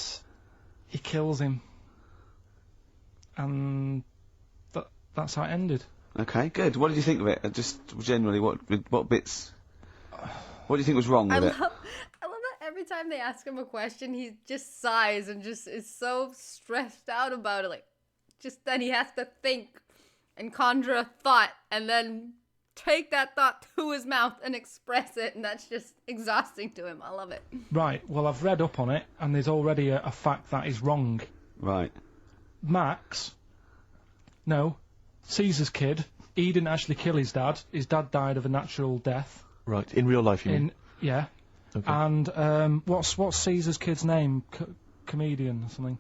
he kills him. And that's how it ended. Okay, good. What did you think of it? Just generally, what bits... What do you think was wrong with it? I love that every time they ask him a question, he just sighs and just is so stressed out about it. Like, just then he has to think and conjure a thought and then take that thought to his mouth and express it, and that's just exhausting to him. I love it. Right, well, I've read up on it, and there's already a fact that is wrong. Right. Caesar's kid, he didn't actually kill his dad. His dad died of a natural death. Right, in real life, you mean? Yeah. Okay. And what's Caesar's kid's name? Comedian or something?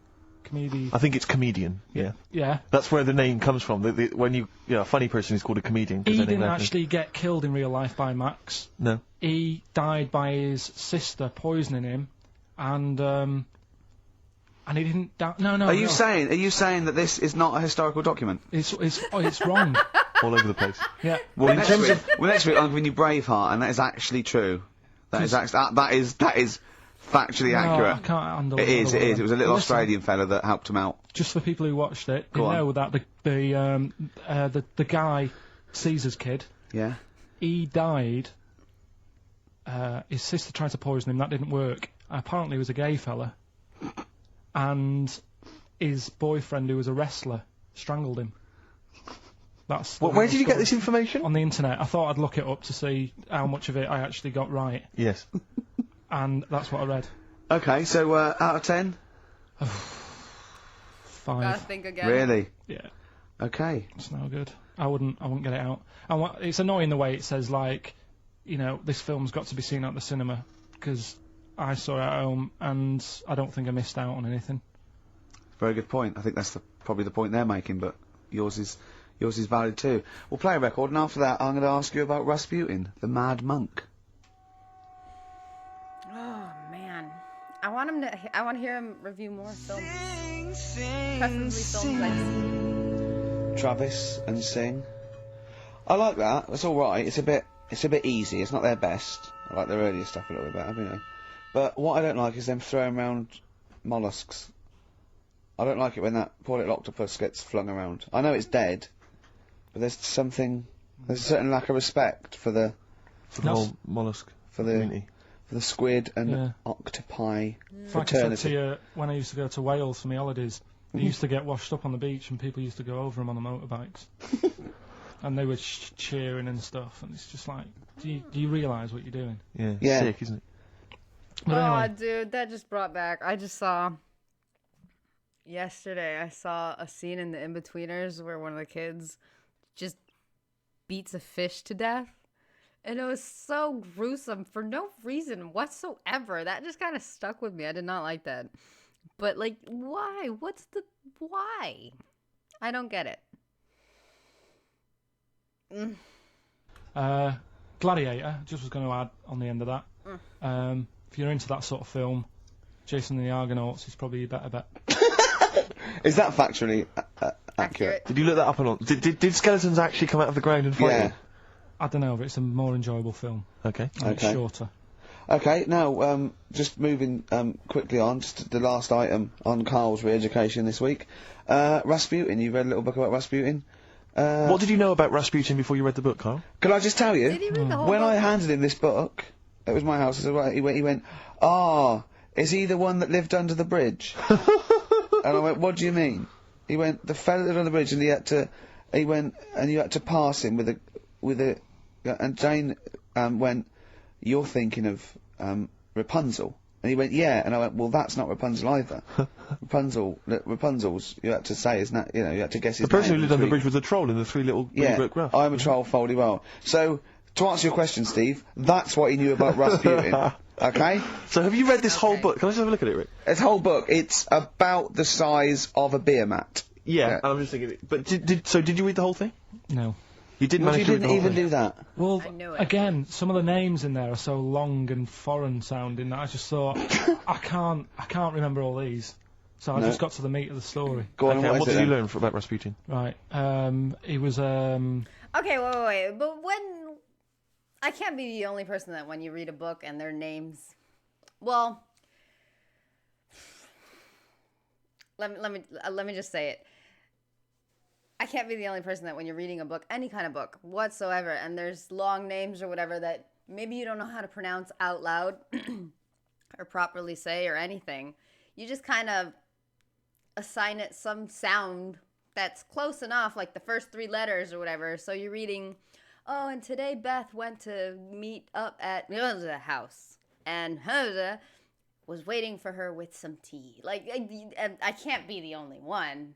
I think it's comedian. Yeah. Yeah. That's where the name comes from. When a funny person is called a comedian. He didn't actually get killed in real life by Max. No. He died by his sister poisoning him, and he didn't die. No. Are you saying that this is not a historical document? It's wrong. All over the place. Yeah. Well, next week I'm giving you Braveheart, and that is actually true. That is factually accurate. I can't handle it. It is. It was a little Australian fella that helped him out. Just for people who watched it, they know that the guy, Caesar's kid. Yeah. He died. His sister tried to poison him. That didn't work. Apparently, he was a gay fella, and his boyfriend, who was a wrestler, strangled him. Where did you get this information? On the internet. I thought I'd look it up to see how much of it I actually got right. Yes. And that's what I read. Okay, so out of 10? 5. Gotta think again. Really? Yeah. Okay. It's no good. I wouldn't get it out. It's annoying the way it says, like, this film's got to be seen at the cinema, because I saw it at home and I don't think I missed out on anything. Very good point. I think that's probably the point they're making, but yours is valid too. We'll play a record, and after that I'm going to ask you about Rasputin, the Mad Monk. Oh man, I want to hear him review more films. Preferably films I've seen. Travis and Sing. I like that. That's all right. It's a bit easy. It's not their best. I like their earlier stuff a little bit better, But what I don't like is them throwing around mollusks. I don't like it when that poor little octopus gets flung around. I know it's dead, but there's a certain lack of respect for the whole mollusk community. For the squid and octopi Like fraternity. I said to you, when I used to go to Wales for my holidays, they used to get washed up on the beach and people used to go over them on the motorbikes. And they were cheering and stuff, and it's just like, do you realise what you're doing? Yeah. Sick, isn't it? But anyway. Dude, that just brought back. Yesterday, I saw a scene in The Inbetweeners where one of the kids just beats a fish to death. And it was so gruesome for no reason whatsoever. That just kind of stuck with me. I did not like that. But, like, why? Why? I don't get it. Gladiator, just was going to add on the end of that. If you're into that sort of film, Jason and the Argonauts is probably a better bet. Is that factually accurate? Did you look that up or not? Did skeletons actually come out of the ground and fight? Yeah. I don't know, but it's a more enjoyable film. Okay. And it's shorter. Okay, now, just moving quickly on, just the last item on Carl's re-education this week. Rasputin, you read a little book about Rasputin? What did you know about Rasputin before you read the book, Carl? Can I just tell you? Did he read the whole When book? I handed him this book, it was my house, I said, right, he went, is he the one that lived under the bridge? And I went, what do you mean? He went, the fella lived on the bridge and you had to pass him and Jane, went, you're thinking of, Rapunzel. And he went, yeah, and I went, well, that's not Rapunzel either. Rapunzel's, you had to say his you had to guess his The person name. who lived on the bridge was the troll in the three little brick graph. I'm a troll, foldy well. So, to answer your question, Steve, that's what he knew about Rasputin. Okay? So have you read this whole book? Can I just have a look at it, Rick? This whole book, it's about the size of a beer mat. Yeah. And I'm just thinking, but did you read the whole thing? No. You didn't Well, manage you to read the didn't whole even thing? do that. Well, I knew it. again, some of the names in there are so long and foreign sounding that I just thought, I can't remember all these. So I No. just got to the meat of the story. Go on, Okay, and what is did it you then? learn about Rasputin? Right. He was, Okay, wait. But when... I can't be the only person that when you read a book and their names... Well... Let me just say it. I can't be the only person that when you're reading a book, any kind of book whatsoever, and there's long names or whatever that maybe you don't know how to pronounce out loud or properly say or anything, you just kind of assign it some sound that's close enough, like the first three letters or whatever. So you're reading, oh, and today Beth went to meet up at the house, and was waiting for her with some tea. Like, I can't be the only one.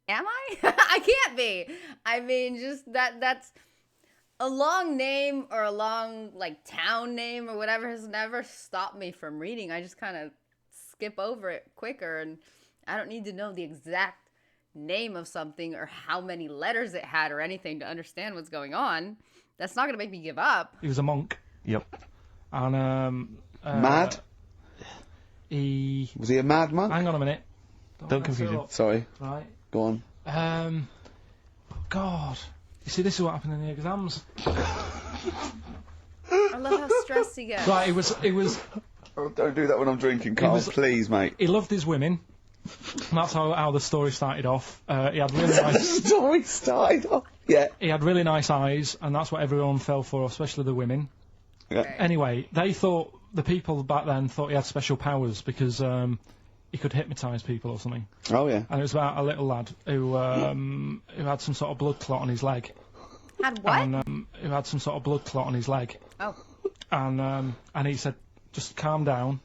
Am I? I can't be. I mean, just that's a long name or a long, like, town name or whatever has never stopped me from reading. I just kind of skip over it quicker, and I don't need to know the exact name of something or how many letters it had or anything to understand what's going on. That's not going to make me give up. he was a monk. Yep. And, Mad? Was he a mad monk? Hang on a minute. Don't confuse him. Sorry, Right. go on. God. You see, this is what happened in the exams. I love how stressed he gets. Right, it was, Oh, don't do that when I'm drinking, Carl, please, mate. he loved his women. And that's how the story started off. He had really nice... Story started off. Yeah. He had really nice eyes, and that's what everyone fell for, especially the women. Yeah. Anyway, the people back then thought he had special powers because he could hypnotise people or something. Oh, yeah. And it was about a little lad who had some sort of blood clot on his leg. Had what? And who had some sort of blood clot on his leg. Oh. And he said, just calm down,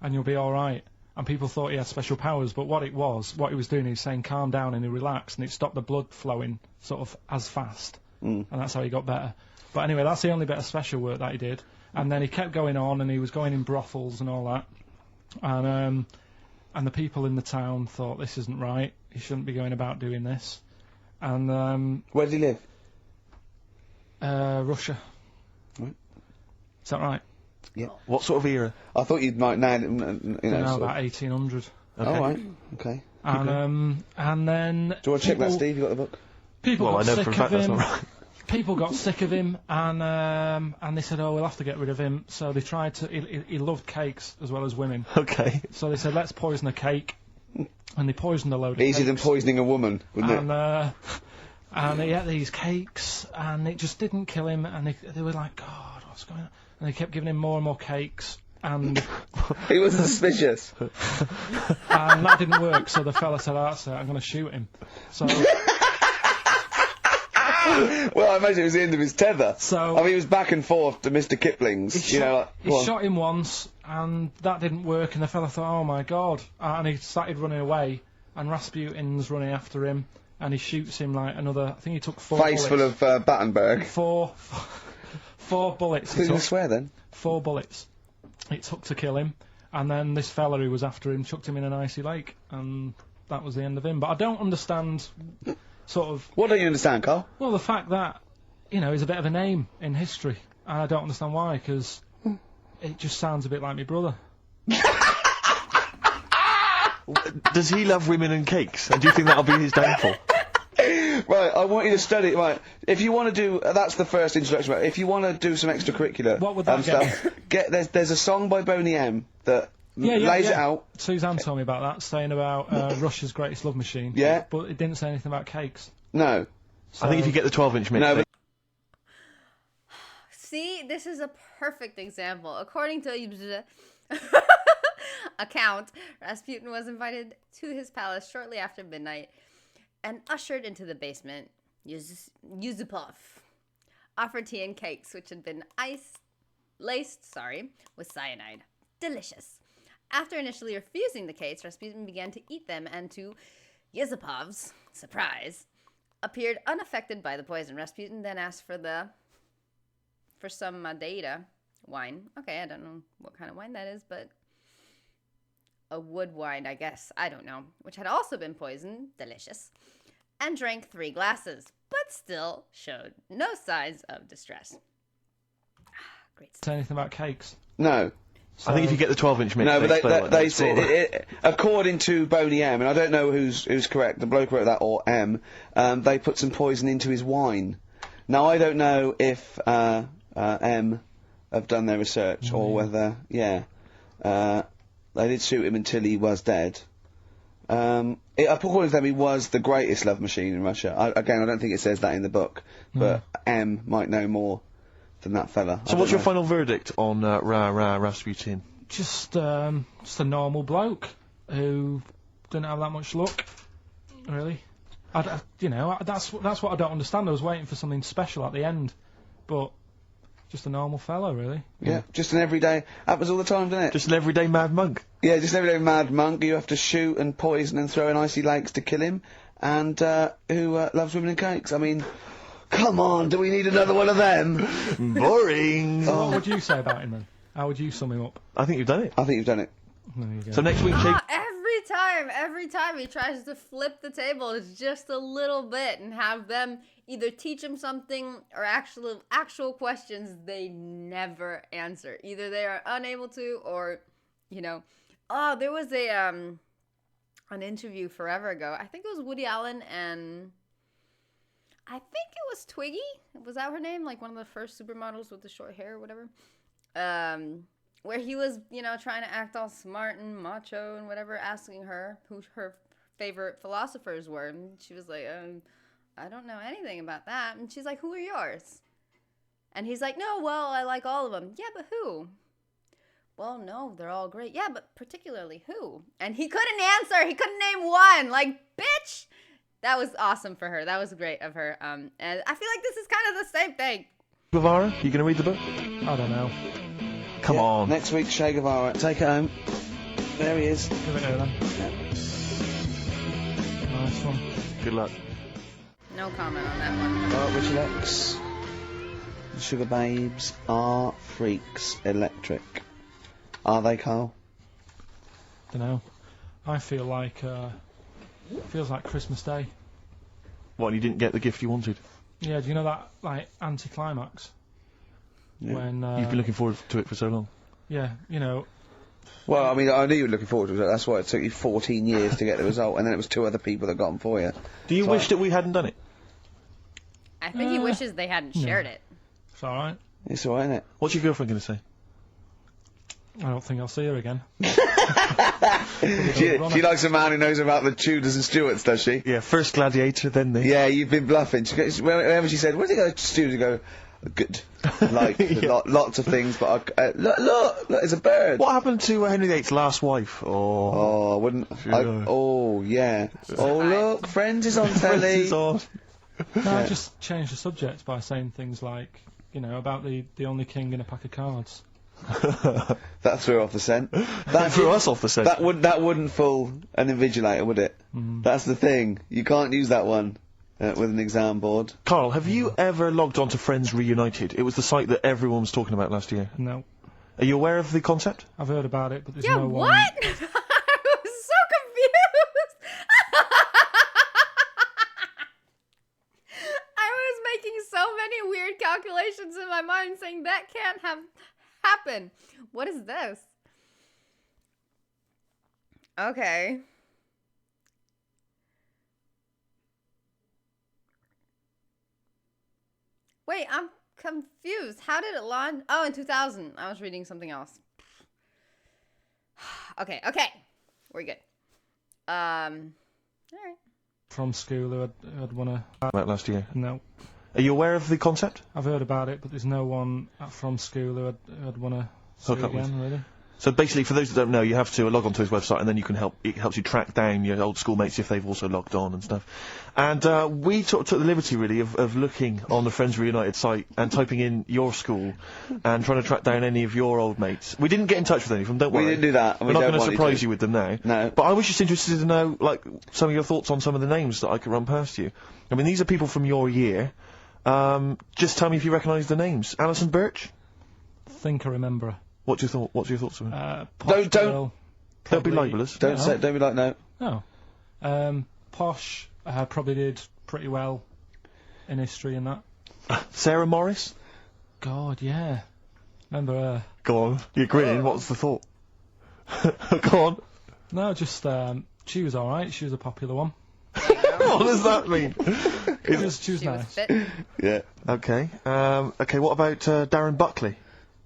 and you'll be all right. And people thought he had special powers, but what he was doing, he was saying calm down, and he relaxed, and it stopped the blood flowing sort of as fast. And that's how he got better. But anyway, that's the only bit of special work that he did. And then he kept going on, and he was going in brothels and all that. And the people in the town thought, this isn't right. He shouldn't be going about doing this. And Where did he live? Russia. Right. Is that right? Yeah. What sort of era? I thought you'd might know, you know, No, sort about of. 1800. Okay. Oh, right. Okay. And then... Do you want to check that, Steve? You got the book? People Well, I got know sick for a of fact that's him. not right. People got sick of him, and they said, oh, we'll have to get rid of him. So they tried to... He loved cakes as well as women. Okay. So they said, let's poison a cake. And they poisoned a load of Easier than cakes. poisoning a woman, wouldn't it? And he ate these cakes, and it just didn't kill him. And they were like, God, what's going on? And they kept giving him more and more cakes. And He was suspicious. and that didn't work. So the fella said, that's it, I'm going to shoot him. So... Well, I imagine it was the end of his tether. So- I mean, he was back and forth to Mr. Kipling's, you know, like, He go on. shot him once, and that didn't work, and the fella thought, oh my God, and he started running away, and Rasputin's running after him, and he shoots him like another. I think he took 4 Face bullets. full of Battenberg. Four bullets. Who's going to swear then? 4 bullets. It took to kill him, and then this fella who was after him chucked him in an icy lake, and that was the end of him. But I don't understand, sort of. What don't you understand, Carl? Well, the fact that, you know, he's a bit of a name in history, and I don't understand why, because it just sounds a bit like my brother. Does he love women and cakes? And do you think that'll be his downfall? Right, I want you to study. Right, if you want to do, that's the first introduction. Right, if you want to do some extracurricular, What would that stuff, there's a song by Boney M that lays it out. Suzanne told me about that, saying about Russia's greatest love machine. Yeah. But it didn't say anything about cakes. No. So I think if you get the 12-inch mix. No, but See, this is a perfect example. According to account, Rasputin was invited to his palace shortly after midnight and ushered into the basement. Yusupov offered tea and cakes, which had been laced with cyanide. Delicious. After initially refusing the cakes, Rasputin began to eat them, and to Yusupov's surprise, appeared unaffected by the poison. Rasputin then asked for some Madeira wine. Okay, I don't know what kind of wine that is, but a wood wine, I guess. I don't know. Which had also been poisoned. Delicious. And drank 3 glasses, but still showed no signs of distress. Great stuff. say anything about cakes. no. I think if you get the 12-inch mix. No, but they say say, according to Boney M, and I don't know who's correct, the bloke who wrote that or M, they put some poison into his wine. Now, I don't know if M have done their research or whether, they did shoot him until he was dead. According to them, he was the greatest love machine in Russia. I don't think it says that in the book, but M might know more than that fella. So what's your final verdict on Rasputin? Just a normal bloke who didn't have that much luck, really. That's what I don't understand. I was waiting for something special at the end, but just a normal fellow, really. Yeah, just an everyday. Happens all the time, doesn't it? Just an everyday mad monk. Yeah, just an everyday mad monk. You have to shoot and poison and throw in icy lakes to kill him, and who loves women and cakes. I mean, come on, do we need another one of them? Boring. So what would you say about him then? How would you sum him up? I think you've done it. I think you've done it. There you go. So next week, Jake. Every time he tries to flip the table just a little bit and have them either teach him something or actual questions they never answer. Either they are unable to, or, there was an interview forever ago. I think it was Woody Allen and I think it was Twiggy. Was that her name? Like one of the first supermodels with the short hair or whatever. Where he was, trying to act all smart and macho and whatever, asking her who her favorite philosophers were. And she was like, I don't know anything about that. And she's like, who are yours? And he's like, no, well, I like all of them. Yeah, but who? Well, no, they're all great. Yeah, but particularly who? And he couldn't answer. He couldn't name one. Like, bitch! That was awesome for her. That was great of her. And I feel like this is kind of the same thing. Guevara, you going to read the book? I don't know. Come on. Next week, Che Guevara. Take it home. There he is. Give it here then. Nice one. Good luck. No comment on that one. Alright, Richard X. The Sugar Babes are freaks electric. Are they, Carl? Don't know. I feel like feels like Christmas Day. What, and you didn't get the gift you wanted? Yeah, do you know that like anticlimax? Yeah. When You've been looking forward to it for so long. yeah, Well, I mean, I knew you were looking forward to it. That's why it took you 14 years to get the result, and then it was 2 other people that got them for you. Do you wish that we hadn't done it? I think he wishes they hadn't shared it. it's all right. It's alright, isn't it? What's your girlfriend going to say? I don't think I'll see her again. She likes a man who knows about the Tudors and Stuarts, does she? Yeah, first Gladiator, then the... Yeah, you've been bluffing. Whenever she said, where did he go to Stuarts? You go, good. Like, lots of things, but look, there's a bird. What happened to Henry VIII's last wife? Oh, I wouldn't... oh, yeah. Oh, look, Friends is on telly. No, I just changed the subject by saying things like, about the only king in a pack of cards. That threw off the scent. That threw us off the scent. That wouldn't fool an invigilator, would it? That's the thing. You can't use that one with an exam board. Carl, have you ever logged on to Friends Reunited? It was the site that everyone was talking about last year. No. Are you aware of the concept? I've heard about it, but there's Yeah, no what? one. I was so confused. I was making so many weird calculations in my mind saying that can't have happened. What is this? Okay. Wait, I'm confused. How did it launch? Oh, in 2000. I was reading something else. Okay. We're good. All right. From school who I'd want to... About last year. No. Are you aware of the concept? I've heard about it, but there's no one from school who I'd want to see Hook up with. again, really. So basically, for those that don't know, you have to log on to his website, and then it helps you track down your old schoolmates if they've also logged on and stuff. And we took the liberty, really, of looking on the Friends Reunited site and typing in your school and trying to track down any of your old mates. We didn't get in touch with any of them, don't worry. We didn't do that. And We're not going to surprise you with them now. No. But I was just interested to know, like, some of your thoughts on some of the names that I could run past you. I mean, these are people from your year. Just tell me if you recognise the names. Alison Birch? I think I remember her. What's your thoughts on her? Don't be libellous. Don't be like, no. No. Posh probably did pretty well in history and that. Sarah Morris? God, yeah. Remember her. Go on. You're grinning. What's the thought? Go on. No, just, she was alright. She was a popular one. What does that mean? She was She was nice. fit. Yeah. Okay. Okay, what about Darren Buckley?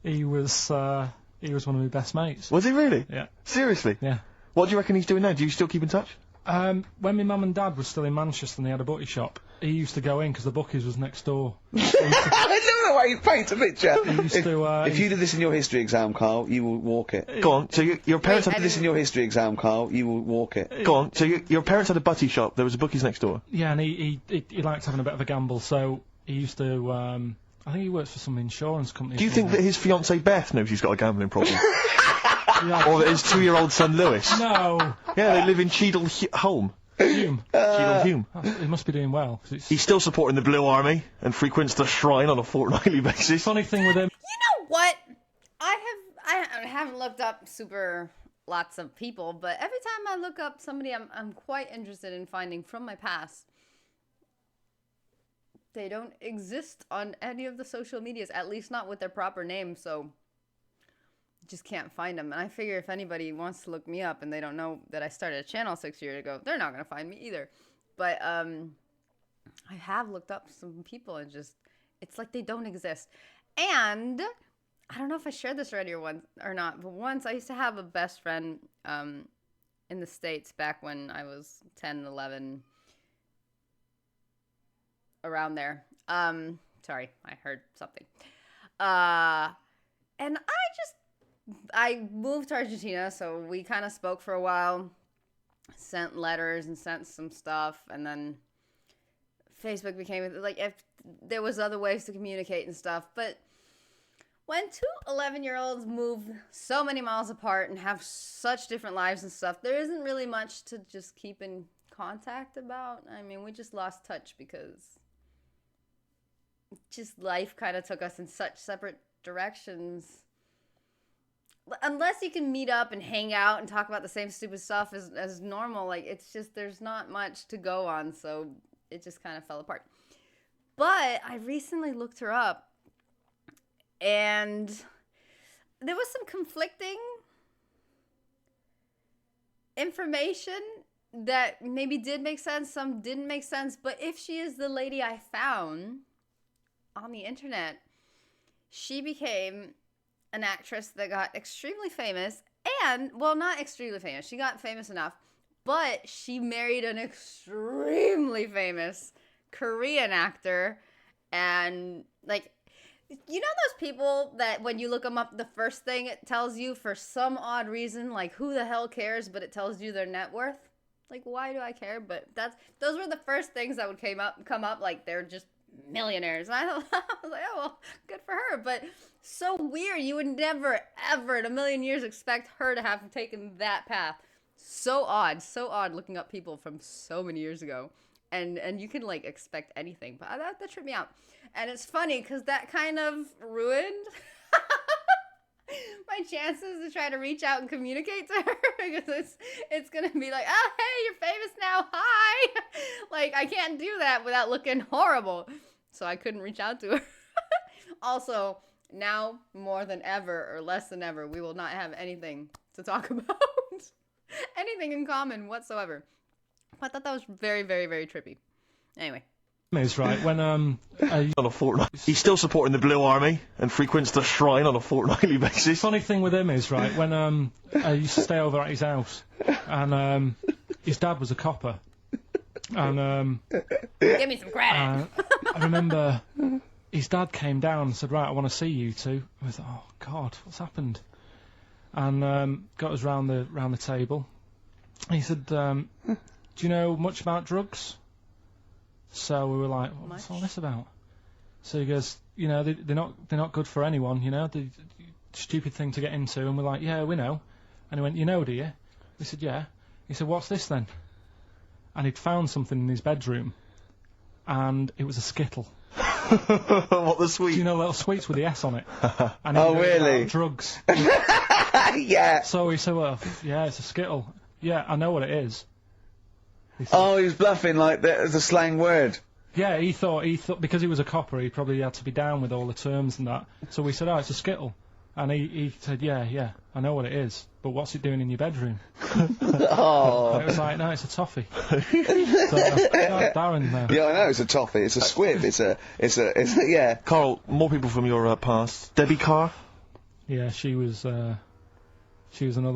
He was one of my best mates. Was he really? Yeah. Seriously? Yeah. What do you reckon he's doing now? Do you still keep in touch? When my mum and dad were still in Manchester and they had a bookie shop, he used to go in because the bookies was next door. I love the way you paint a picture. If you did this in your history exam, Carl, you will walk it. Go on. So your parents Wait, had This in your history exam, Carl, you will walk it. Go on. So your parents had a butty shop. There was a bookies next door. Yeah, and he liked having a bit of a gamble, so he used to. I think he works for some insurance company. Do you think that his fiancée Beth knows he's got a gambling problem? Yeah. Or that his 2-year-old son Lewis? No. Yeah, they live in Cheadle Home. Hume. Cheadle Hume. He must be doing well. 'Cause it's He's still supporting the Blue Army and frequents the shrine on a fortnightly basis. funny thing with him. You know what? I haven't looked up super lots of people, but every time I look up somebody I'm quite interested in finding from my past, they don't exist on any of the social medias, at least not with their proper name, so just can't find them. And I figure if anybody wants to look me up and they don't know that I started a channel 6 years ago, they're not going to find me either. But I have looked up some people and just, it's like they don't exist. And I don't know if I shared this already or not, but once I used to have a best friend in the States back when I was 10, 11, around there. Sorry, I heard something. And I moved to Argentina, so we kind of spoke for a while, sent letters and sent some stuff, and then Facebook became, like, if there was other ways to communicate and stuff, but when two 11-year-olds move so many miles apart and have such different lives and stuff, there isn't really much to just keep in contact about. I mean, we just lost touch because just life kind of took us in such separate directions. Unless you can meet up and hang out and talk about the same stupid stuff as normal, like, it's just, there's not much to go on, so it just kind of fell apart. But I recently looked her up, and there was some conflicting information that maybe did make sense, some didn't make sense, but if she is the lady I found on the internet, she became an actress that got extremely famous, and, well, not extremely famous, she got famous enough, but she married an extremely famous Korean actor, and, like, you know those people that when you look them up, the first thing it tells you, for some odd reason, like, who the hell cares, but it tells you their net worth? Like, why do I care? But those were the first things that would come up, like, they're just millionaires. And I was like, oh, well, good for her. But so weird. You would never, ever in a million years expect her to have taken that path. So odd looking up people from so many years ago. And you can, like, expect anything. But that tripped me out. And it's funny because that kind of ruined my chances to try to reach out and communicate to her. Because it's going to be like, oh, hey, you're famous now. Hi. Like, I can't do that without looking horrible. So I couldn't reach out to her. Also, now more than ever or less than ever, we will not have anything to talk about. Anything in common whatsoever. I thought that was very, very, very trippy. Anyway. Is right when on a fortnight. He's still supporting the Blue Army and frequents the shrine on a fortnightly basis. Funny thing with him is right when I used to stay over at his house, and his dad was a copper, and give me some credit. I remember his dad came down and said, "Right, I want to see you two." I was like, "Oh God, what's happened?" And got us round the table. He said, "Do you know much about drugs?" So we were like, what's all this about? So he goes, you know, they're not good for anyone, you know, the stupid thing to get into. And we're like, yeah, we know. And he went, you know, do you? We said, yeah. He said, what's this then? And he'd found something in his bedroom, and it was a Skittle. What, the sweet? Do you know little sweets with the S on it? And Oh, really? Drugs. Yeah. So he said, well, yeah, it's a Skittle. Yeah, I know what it is. Oh, he was bluffing like that as a slang word. Yeah, he thought because he was a copper, he probably had to be down with all the terms and that. So we said, oh, it's a Skittle. And he said, yeah, I know what it is, but what's it doing in your bedroom? Oh. It was like, no, it's a toffee. So, Darren, Yeah, I know, it's a toffee, it's a squib, it's a, yeah. Carl, more people from your past. Debbie Carr? Yeah, she was another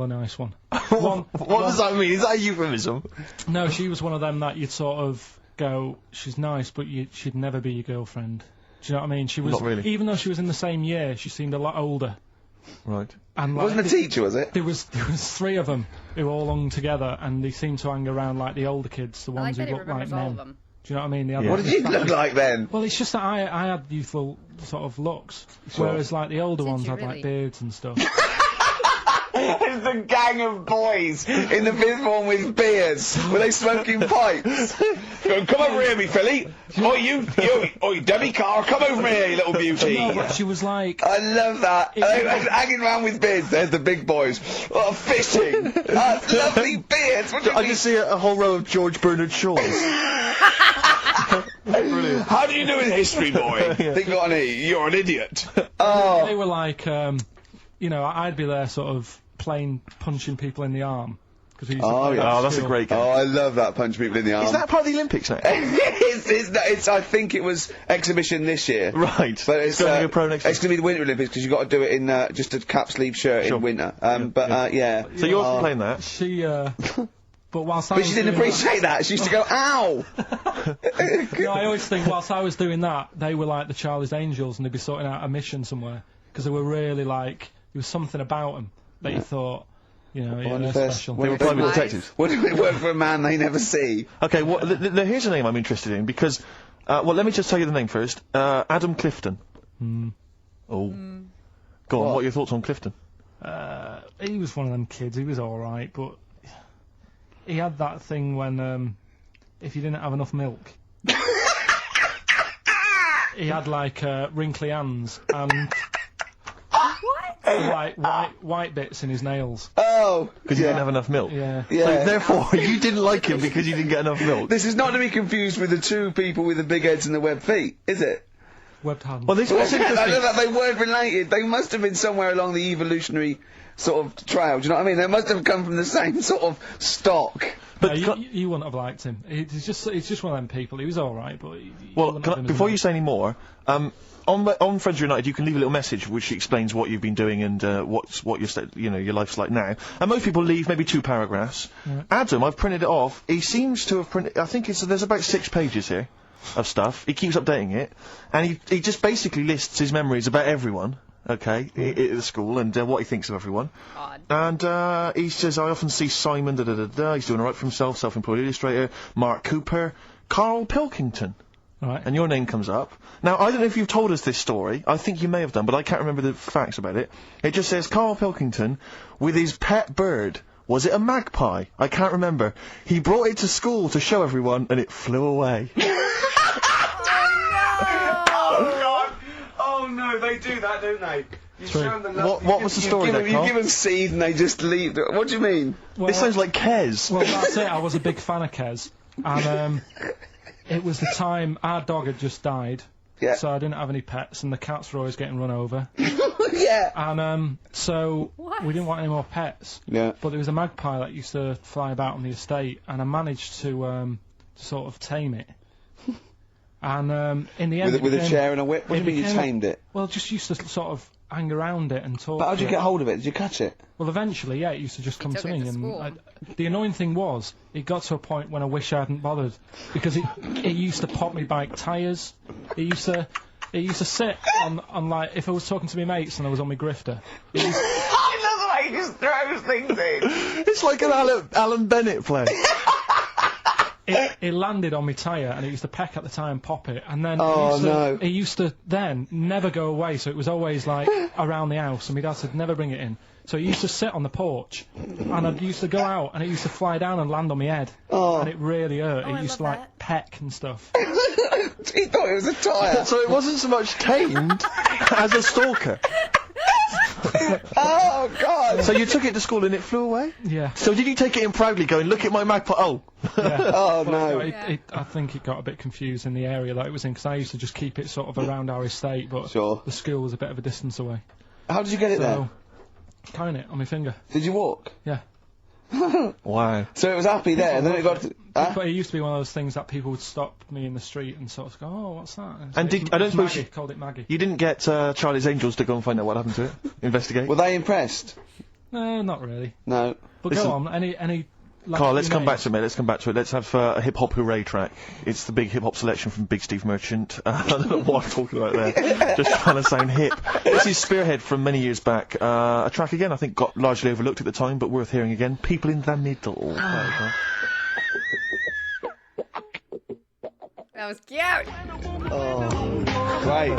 nice one. What does that mean? Is that a euphemism? No, she was one of them that you'd sort of go, she's nice, but she'd never be your girlfriend. Do you know what I mean? She was, not really. Even though she was in the same year, she seemed a lot older. Right. And Like, wasn't a teacher, was it? There was three of them who all hung together, and they seemed to hang around like the older kids, the ones who looked like men. Do you know what I mean? Yeah. What did you look like then? Well, it's just that I had youthful sort of looks, whereas like the older ones had like beards and stuff. It's the gang of boys in the fifth form with beards. Were they smoking pipes? Come over here, me filly. Oi, Debbie Carr, come over here, you little beauty. No, but she was like... I love that. Hanging around with beards. There's the big boys. What a fitting. Lovely beards. I just see a whole row of George Bernard Shaws. Brilliant. How do you do in history, boy? Yeah. Think got an E. You're an idiot. They were like, you know, I'd be there sort of punching people in the arm. That's a great game. Oh, I love that, punch people in the arm. Is that part of the Olympics now? it's I think it was exhibition this year. Right. But it's going to be a pro next year. It's going to be the Winter Olympics because you've got to do it in just a cap sleeve shirt in winter. Yeah. So you're playing that? She, but whilst But she didn't appreciate that. She used to go, ow! No, I always think whilst I was doing that, they were like the Charlie's Angels and they'd be sorting out a mission somewhere. Because they were really like, there was something about them that you thought, you know, they're special. They were private detectives. What do we work for a man they never see? Okay, well, here's a name I'm interested in, because, well, let me just tell you the name first. Adam Clifton. Oh. Go on, what are your thoughts on Clifton? He was one of them kids, he was alright, but he had that thing when, if you didn't have enough milk, he had, like, wrinkly hands, and... Like white bits in his nails. Oh, because he didn't have enough milk. Yeah. So therefore, you didn't like him because you didn't get enough milk. This is not to be confused with the two people with the big heads and the webbed feet, is it? Webbed hands. Well, this was interesting. I know that they weren't related. They must have been somewhere along the evolutionary sort of trail. Do you know what I mean? They must have come from the same sort of stock. But you wouldn't have liked him. It's just one of them people. He was all right, but before you say any more, on Friends United, you can leave a little message which explains what you've been doing and what your life's like now. And most people leave maybe 2 paragraphs. Yeah. Adam, I've printed it off. He seems to have printed. I think there's about 6 pages here of stuff. He keeps updating it, and he just basically lists his memories about everyone. Okay, at the school, and what he thinks of everyone. Odd. And he says, I often see Simon, he's doing alright for himself, self-employed illustrator, Mark Cooper, Carl Pilkington. Right. and your name comes up. Now, I don't know if you've told us this story. I think you may have done, but I can't remember the facts about it. It just says Carl Pilkington with his pet bird. Was it a magpie? I can't remember. He brought it to school to show everyone, and it flew away. Oh no, they do that, don't they? You True. show them What was the story there, You Carl? give them seed and they just leave. What do you mean? Well, This sounds like Kes. Well, that's it. I was a big fan of Kes, and it was the time our dog had just died. Yeah. So I didn't have any pets, and the cats were always getting run over. Yeah. And so What? we didn't want any more pets. Yeah. But there was a magpie that used to fly about on the estate, and I managed to sort of tame it. And in the end, With a became- chair and a whip. What do you mean you became- tamed it? Well, just used to sort of hang around it and talk. But how did to you it. get hold of it? Did you catch it? Well, eventually, yeah, it used to just come took to it me. to And school. the annoying thing was, it got to a point when I wish I hadn't bothered, because it used to pop me bike tyres. It used to sit on like, if I was talking to my mates and I was on my grifter. It used, I love the way he just throws things in. It's like an Alan Bennett play. it landed on my tyre, and it used to peck at the tyre and pop it, and then Oh, no. it used to then never go away, so it was always like around the house, and my dad said never bring it in. So it used to sit on the porch, and I used to go out, and it used to fly down and land on my head, Oh. and it really hurt. Oh, It I used to love like that. peck and stuff. He thought it was a tyre. So it wasn't so much tamed as a stalker. Oh, God. So you took it to school and it flew away? Yeah. So did you take it in proudly going, look at my magpie? Oh. Yeah. Oh, Well, no. I think it got a bit confused in the area that it was in, because I used to just keep it sort of around our estate, but Sure. the school was a bit of a distance away. How did you get it there? So, carrying it on my finger. Did you walk? Yeah. Wow. So it was happy there, and then it got... Huh? But it used to be one of those things that people would stop me in the street and sort of go, oh, what's that? And it's- did- I don't it's suppose Maggie, you- called it Maggie. You didn't get Charlie's Angels to go and find out what happened to it? Investigate? Were they impressed? No, not really. No. But Listen. go on, any... like, Carl, let's you come know, back to it, mate. Let's come back to it. Let's have a hip-hop hooray track. It's the big hip-hop selection from Big Steve Merchant. I don't know what I'm talking about there. Just trying to sound hip. This is Spearhead from many years back. A track, again, I think got largely overlooked at the time, but worth hearing again. People in the Middle. That was cute. Oh, great.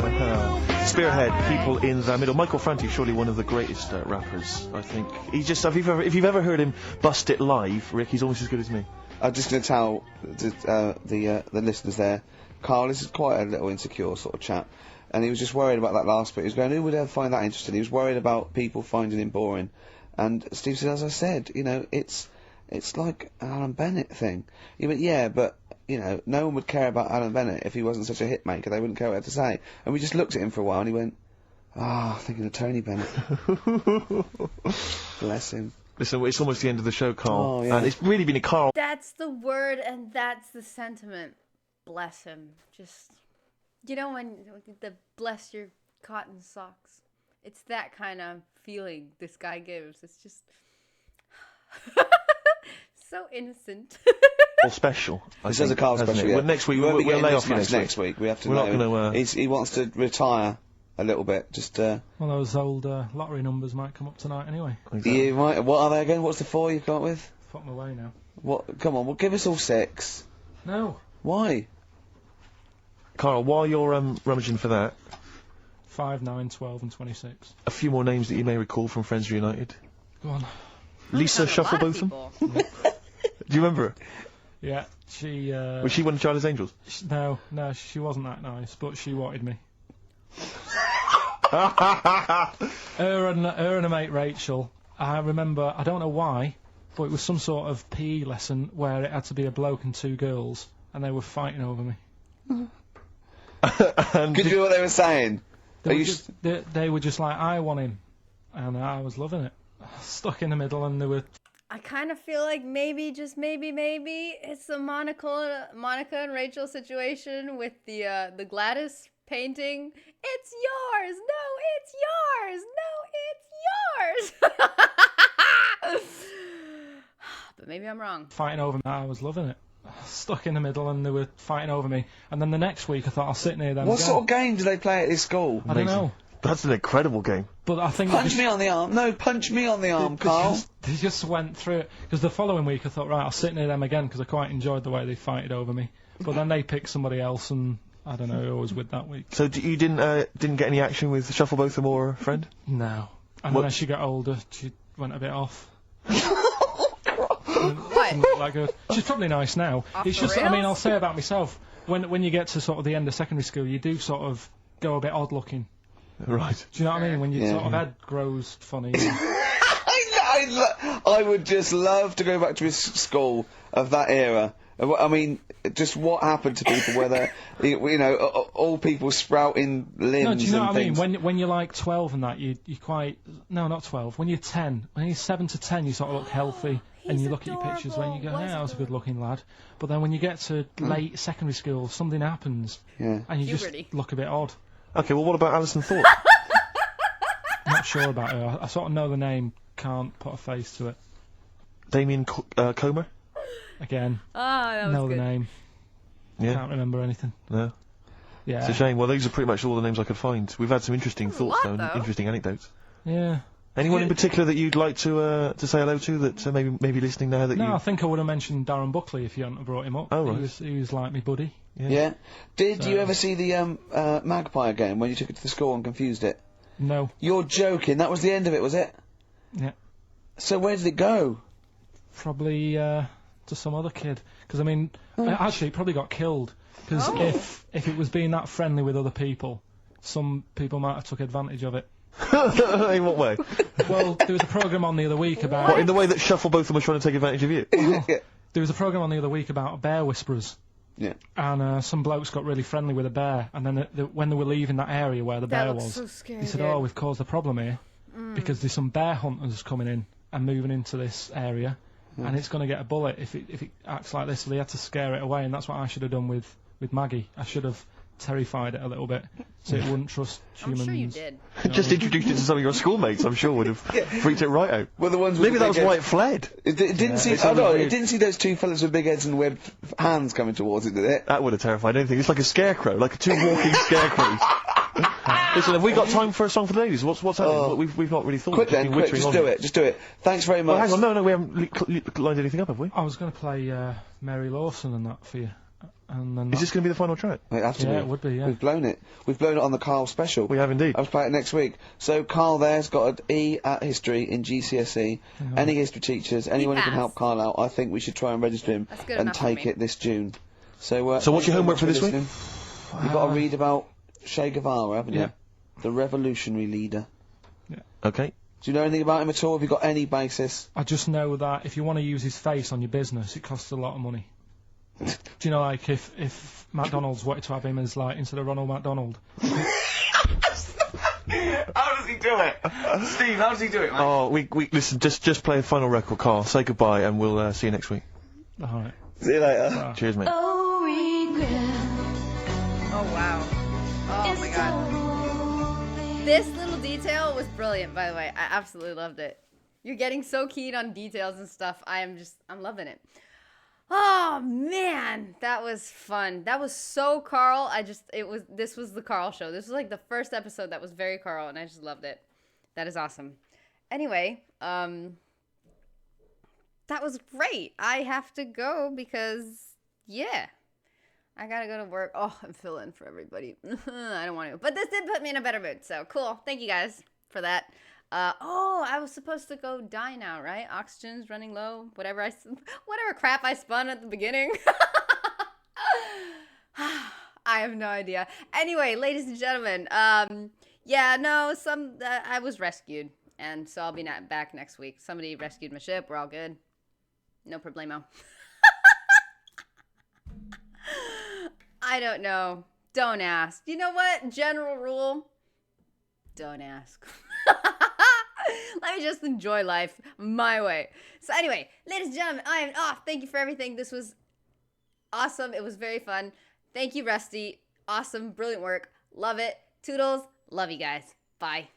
Spearhead, People in the Middle. Michael Franti, surely one of the greatest rappers, I think. He's just, if you've ever heard him bust it live, Rick, he's almost as good as me. I'm just going to tell the listeners there, Carl, this is quite a little insecure sort of chap, and he was just worried about that last bit. He was going, who would ever find that interesting? He was worried about people finding him boring. And Steve said, as I said, you know, it's like an Alan Bennett thing. He went, yeah, but, you know, no one would care about Alan Bennett if he wasn't such a hit maker. They wouldn't care what he had to say. And we just looked at him for a while, and he went, thinking of Tony Bennett. Bless him. Listen, it's almost the end of the show, Carl. Oh, yeah. And it's really been a Carl. That's the word and that's the sentiment. Bless him. Just, you know, when the bless your cotton socks. It's that kind of feeling this guy gives. It's just so innocent. Or special. This is a Carl hasn't special, it? yeah. Well, next week, We won't be we'll getting lay this off you much next week. We have to We're not know. gonna, He wants to retire a little bit. Just, Well, those old lottery numbers might come up tonight anyway. Exactly. you might, what are they again? What's the 4 you've got with? Fuck my way now. What? Come on, well, give us all 6. No. Why? Carl, while you're rummaging for that, 5, 9, 12 and 26. a few more names that you may recall from Friends Reunited. Go on. Lisa Shufflebotham. Do you remember her? Yeah, she... Was she one of Charlie's Angels? No, she wasn't that nice, but she wanted me. Her and her mate Rachel, I remember, I don't know why, but it was some sort of PE lesson where it had to be a bloke and 2 girls, and they were fighting over me. And Could you hear what they were saying? They Are were, you just, they were just like, I want him, and I was loving it. Stuck in the middle, and they were... I kind of feel like maybe, just maybe, it's the Monica and Rachel situation with the Gladys painting. It's yours. No, it's yours. No, it's yours. But maybe I'm wrong. fighting over me. I was loving it. Stuck in the middle, and they were fighting over me. And then the next week, I thought I'll sit near them. What again. sort of game do they play at this school? I don't know, That's an incredible game. but I think Punch me on the arm. No, punch me on the arm, Carl. They just went through it. Because the following week, I thought, right, I'll sit near them again because I quite enjoyed the way they fighted over me. But then they picked somebody else, and I don't know who I was with that week. So you didn't get any action with Shufflebotham or a friend? No. And then as she got older, she went a bit off. What? Like she's probably nice now. Off It's the just, I mean, rails? I'll say about myself, when you get to sort of the end of secondary school, you do sort of go a bit odd looking. Right. Do you know what I mean? When your Yeah. sort of head grows funny. I would just love to go back to his school of that era. I mean, just what happened to people, whether, you know, all people sprouting limbs No, do you know and what I mean? things. When you're like 12 and that, you quite... No, not 12. When you're 10, when you're 7 to 10, you sort of look healthy. And He's you look at your pictures when you go, adorable. yeah, I was a good-looking lad. But then when you get to late secondary school, something happens. Yeah. And you Puberty. just look a bit odd. Okay, well, what about Alison Thorpe? Not sure about her. I sort of know the name, can't put a face to it. Damien Comer? Again, Ah, that was know good. the name, Yeah. can't remember anything. No. Yeah. It's a shame. Well, these are pretty much all the names I could find. We've had some interesting There's a thoughts, lot, though, and though. interesting anecdotes. Yeah. Anyone in particular that you'd like to say hello to that maybe listening now that No, you... I think I would have mentioned Darren Buckley if you hadn't have brought him up. Oh, right. He was like my buddy. Yeah. Did So- you ever see the Magpie game when you took it to the school and confused it? No. You're joking. That was the end of it, was it? Yeah. So where did it go? Probably to some other kid. Because, I mean, actually, it probably got killed. Because if it was being that friendly with other people, some people might have took advantage of it. In what way? Well, there was a programme on the other week about... What, in the way that Shufflebotham was trying to take advantage of you? Yeah. There was a programme on the other week about bear whisperers. Yeah. And some blokes got really friendly with a bear. And then when they were leaving that area where the That bear looks was, so scary, he said, dude. oh, we've caused a problem here. Because there's some bear hunters coming in and moving into this area. And it's going to get a bullet if it acts like this. So they had to scare it away. And that's what I should have done with Maggie. I should have terrified it a little bit so it wouldn't trust I'm humans. sure you did. Just introduced it to some of your schoolmates, I'm sure would have freaked it right out. Well, the ones with Maybe the that big was heads. why it fled. It didn't see. it's Oh no! weird. It didn't see those two fellas with big heads and webbed hands coming towards it, did it? That would have terrified anything. It's like a scarecrow, like two walking scarecrows. Listen, have we got time for a song for the ladies? What's happening? We've not really thought. Quick We've just then, been quick! wittering Just on do here. it! Just do it! Thanks very much. Well, hang on, no, we haven't lined anything up, have we? I was going to play Mary Lawson and that for you. And then Is this going to be the final track? It has to Yeah, be. it would be, yeah. We've blown it. We've blown it on the Carl special. We have indeed. I was playing it next week. So Carl there's got an E at history in GCSE. Any history teachers, anyone who can passed. help Carl out, I think we should try and register him That's good and enough for take me. it this June. So So what's your homework for this week? You've got to read about Che Guevara, haven't you? Yeah. The revolutionary leader. Okay. Do you know anything about him at all? Have you got any basis? I just know that if you want to use his face on your business, it costs a lot of money. Do you know, like, if McDonald's wanted to have him as, like, instead of Ronald McDonald? How does he do it? Steve, how does he do it, mate? Oh, we listen. Just play a final record, Carl. Say goodbye, and we'll see you next week. Alright. See you later. Cheers, mate. Oh, regret. Oh, wow. Oh, my God. This little detail was brilliant, by the way. I absolutely loved it. You're getting so keen on details and stuff. I'm loving it. Oh, man. That was fun. That was so Carl. This was the Carl show. This was like the first episode that was very Carl, and I just loved it. That is awesome. Anyway, that was great. I have to go because, yeah. I gotta go to work. Oh, I'm filling for everybody. I don't want to. But this did put me in a better mood, so cool. Thank you guys for that. I was supposed to go die now, right? Oxygen's running low. Whatever crap I spun at the beginning. I have no idea. Anyway, ladies and gentlemen, I was rescued, and so I'll be back next week. Somebody rescued my ship. We're all good. No problemo. I don't know. Don't ask. You know what? General rule. Don't ask. Let me just enjoy life my way. So anyway, ladies and gentlemen, I am off. Thank you for everything. This was awesome. It was very fun. Thank you, Rusty. Awesome. Brilliant work. Love it. Toodles. Love you guys. Bye.